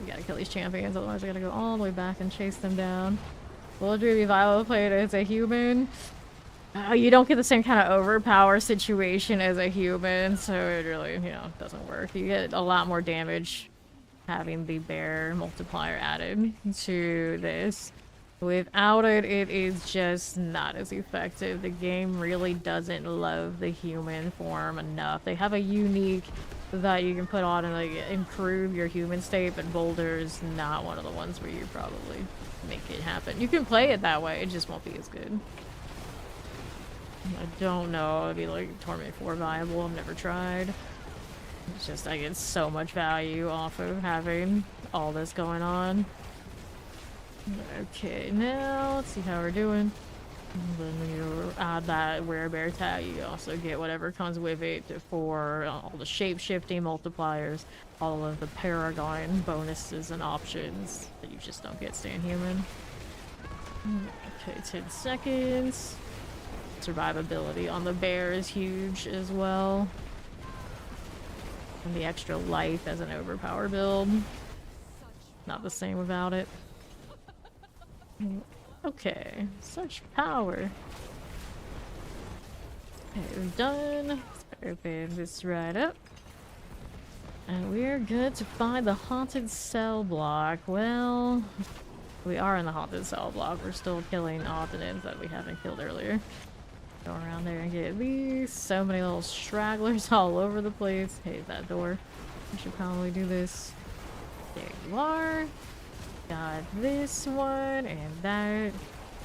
We gotta kill these champions, otherwise I gotta go all the way back and chase them down. Boulder be Violet played as a human. You don't get the same kind of overpower situation as a human, so it really, you know, doesn't work. You get a lot more damage having the bear multiplier added to this. Without it, it is just not as effective. The game really doesn't love the human form enough. They have a unique that you can put on and like improve your human state, but Boulder is not one of the ones where you probably make it happen. You can play it that way, it just won't be as good. I don't know, it'd be like Torment 4 viable, I've never tried. It's just I get so much value off of having all this going on. Okay, now let's see how we're doing. And then when you add that werebear tag, you also get whatever comes with it for all the shape-shifting multipliers, all of the paragon bonuses and options that you just don't get staying human. Okay, 10 seconds. Survivability on the bear is huge as well. And the extra life as an overpower build. Not the same without it. Okay, such power. Okay, we're done. Let's open this right up. And we're good to find the haunted cell block. Well, we are in the haunted cell block. We're still killing Ottonins that we haven't killed earlier. Go around there and get these. So many little stragglers all over the place. Hey, that door. I should probably do this. There you are. Got this one and that.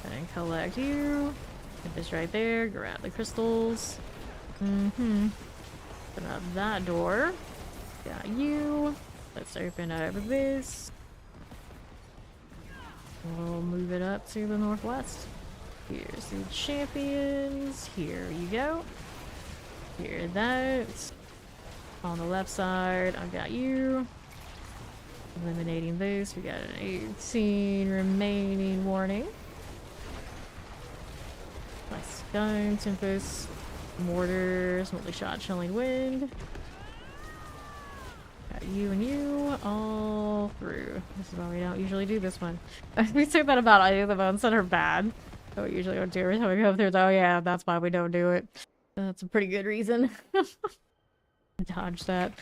And collect you. Get this right there. Grab the crystals. Open up that door. Got you. Let's open up this. We'll move it up to the northwest. Here's the champions. Here you go. Here that. On the left side, I've got you. Eliminating this. We got an 18 remaining warning. Nice gun, Tempest, Mortars, Multi Shot, Chilling Wind. Got you and you all through. This is why we don't usually do this one. We say that about any of the ones that are bad. So we usually don't do every time we go through. Oh yeah, that's why we don't do it. That's a pretty good reason. Dodge that.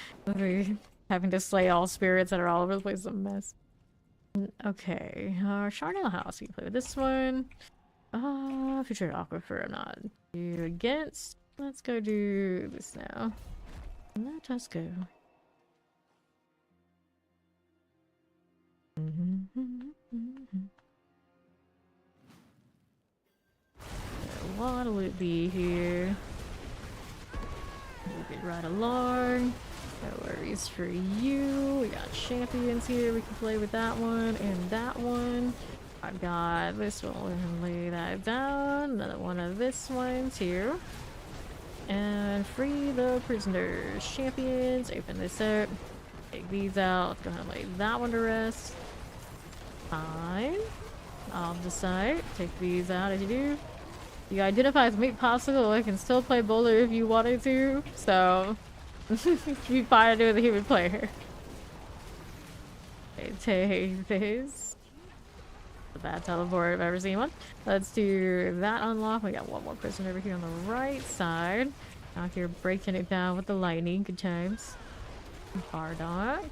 Having to slay all spirits that are all over the place is a mess. Okay, Charnel House. You can play with this one. Future Aquifer, I'm not. You against. Let's go do this now. Let us go. What'll it be here? Move it right along. No worries for you. We got champions here. We can play with that one and that one. I've got this one. We're gonna lay that down. Another one of this one too. And free the prisoners. Champions. Open this up. Take these out. Let's go ahead and lay that one to rest. Fine. I'll decide. Take these out as you do. You identify as meat possible. I can still play Boulder if you wanted to. So be fine to do with a human player. Okay, take this. The bad teleport if I've ever seen one. Let's do that unlock. We got one more person over here on the right side. Out here breaking it down with the lightning. Good times. Bardock.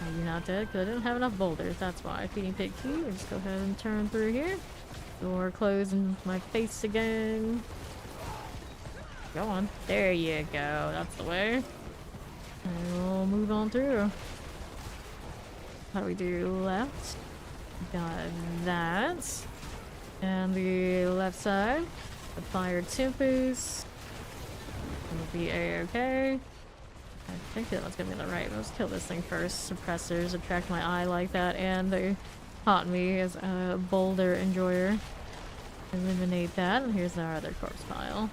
Are you not dead? Because I didn't have enough boulders. That's why. Feeding pit key. We'll just go ahead and turn through here. Door closed in my face again. Go on. There you go. That's the way. And we'll move on through. How do we do left? Got that. And the left side. The fire tempest. Will be a-okay. I think that one's gonna be the right. Let's kill this thing first. Suppressors attract my eye like that, and they haunt me as a boulder enjoyer. Eliminate that, and here's our other corpse pile.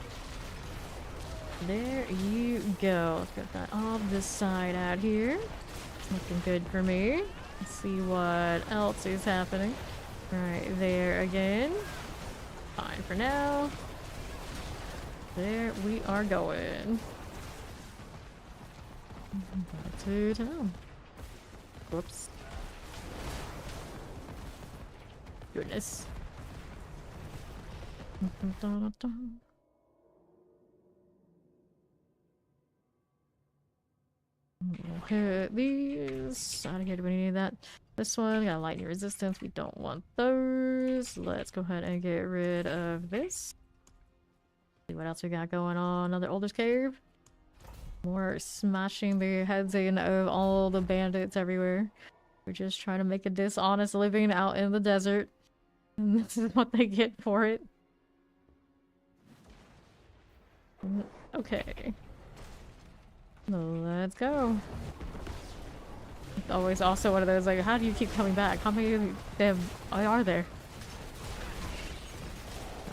There you go. Let's get that off this side out here. Looking good for me. Let's see what else is happening. Right there again. Fine for now. There we are going. Back to town. Whoops. Goodness. We'll hit these. Out of here, do we need that? This one, got lightning resistance. We don't want those. Let's go ahead and get rid of this. See what else we got going on. Another Older's Cave. More smashing the heads in of all the bandits everywhere. We're just trying to make a dishonest living out in the desert. And this is what they get for it. Okay. Let's go. It's always also one of those like, how do you keep coming back? How many of them are there?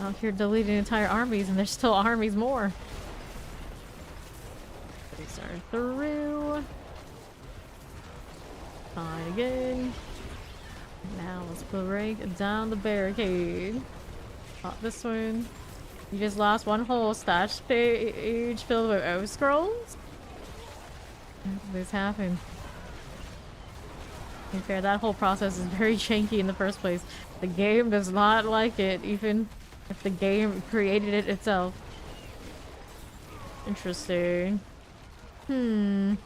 Out here deleting entire armies and there's still armies more. We start through. Fine again. Now let's break down the barricade. Pop this one. You just lost one whole stash page filled with O scrolls? How did this happen? To be fair, that whole process is very janky in the first place. The game does not like it, even if the game created it itself. Interesting. I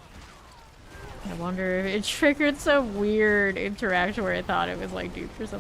wonder if it triggered some weird interaction where I thought it was like duped or something.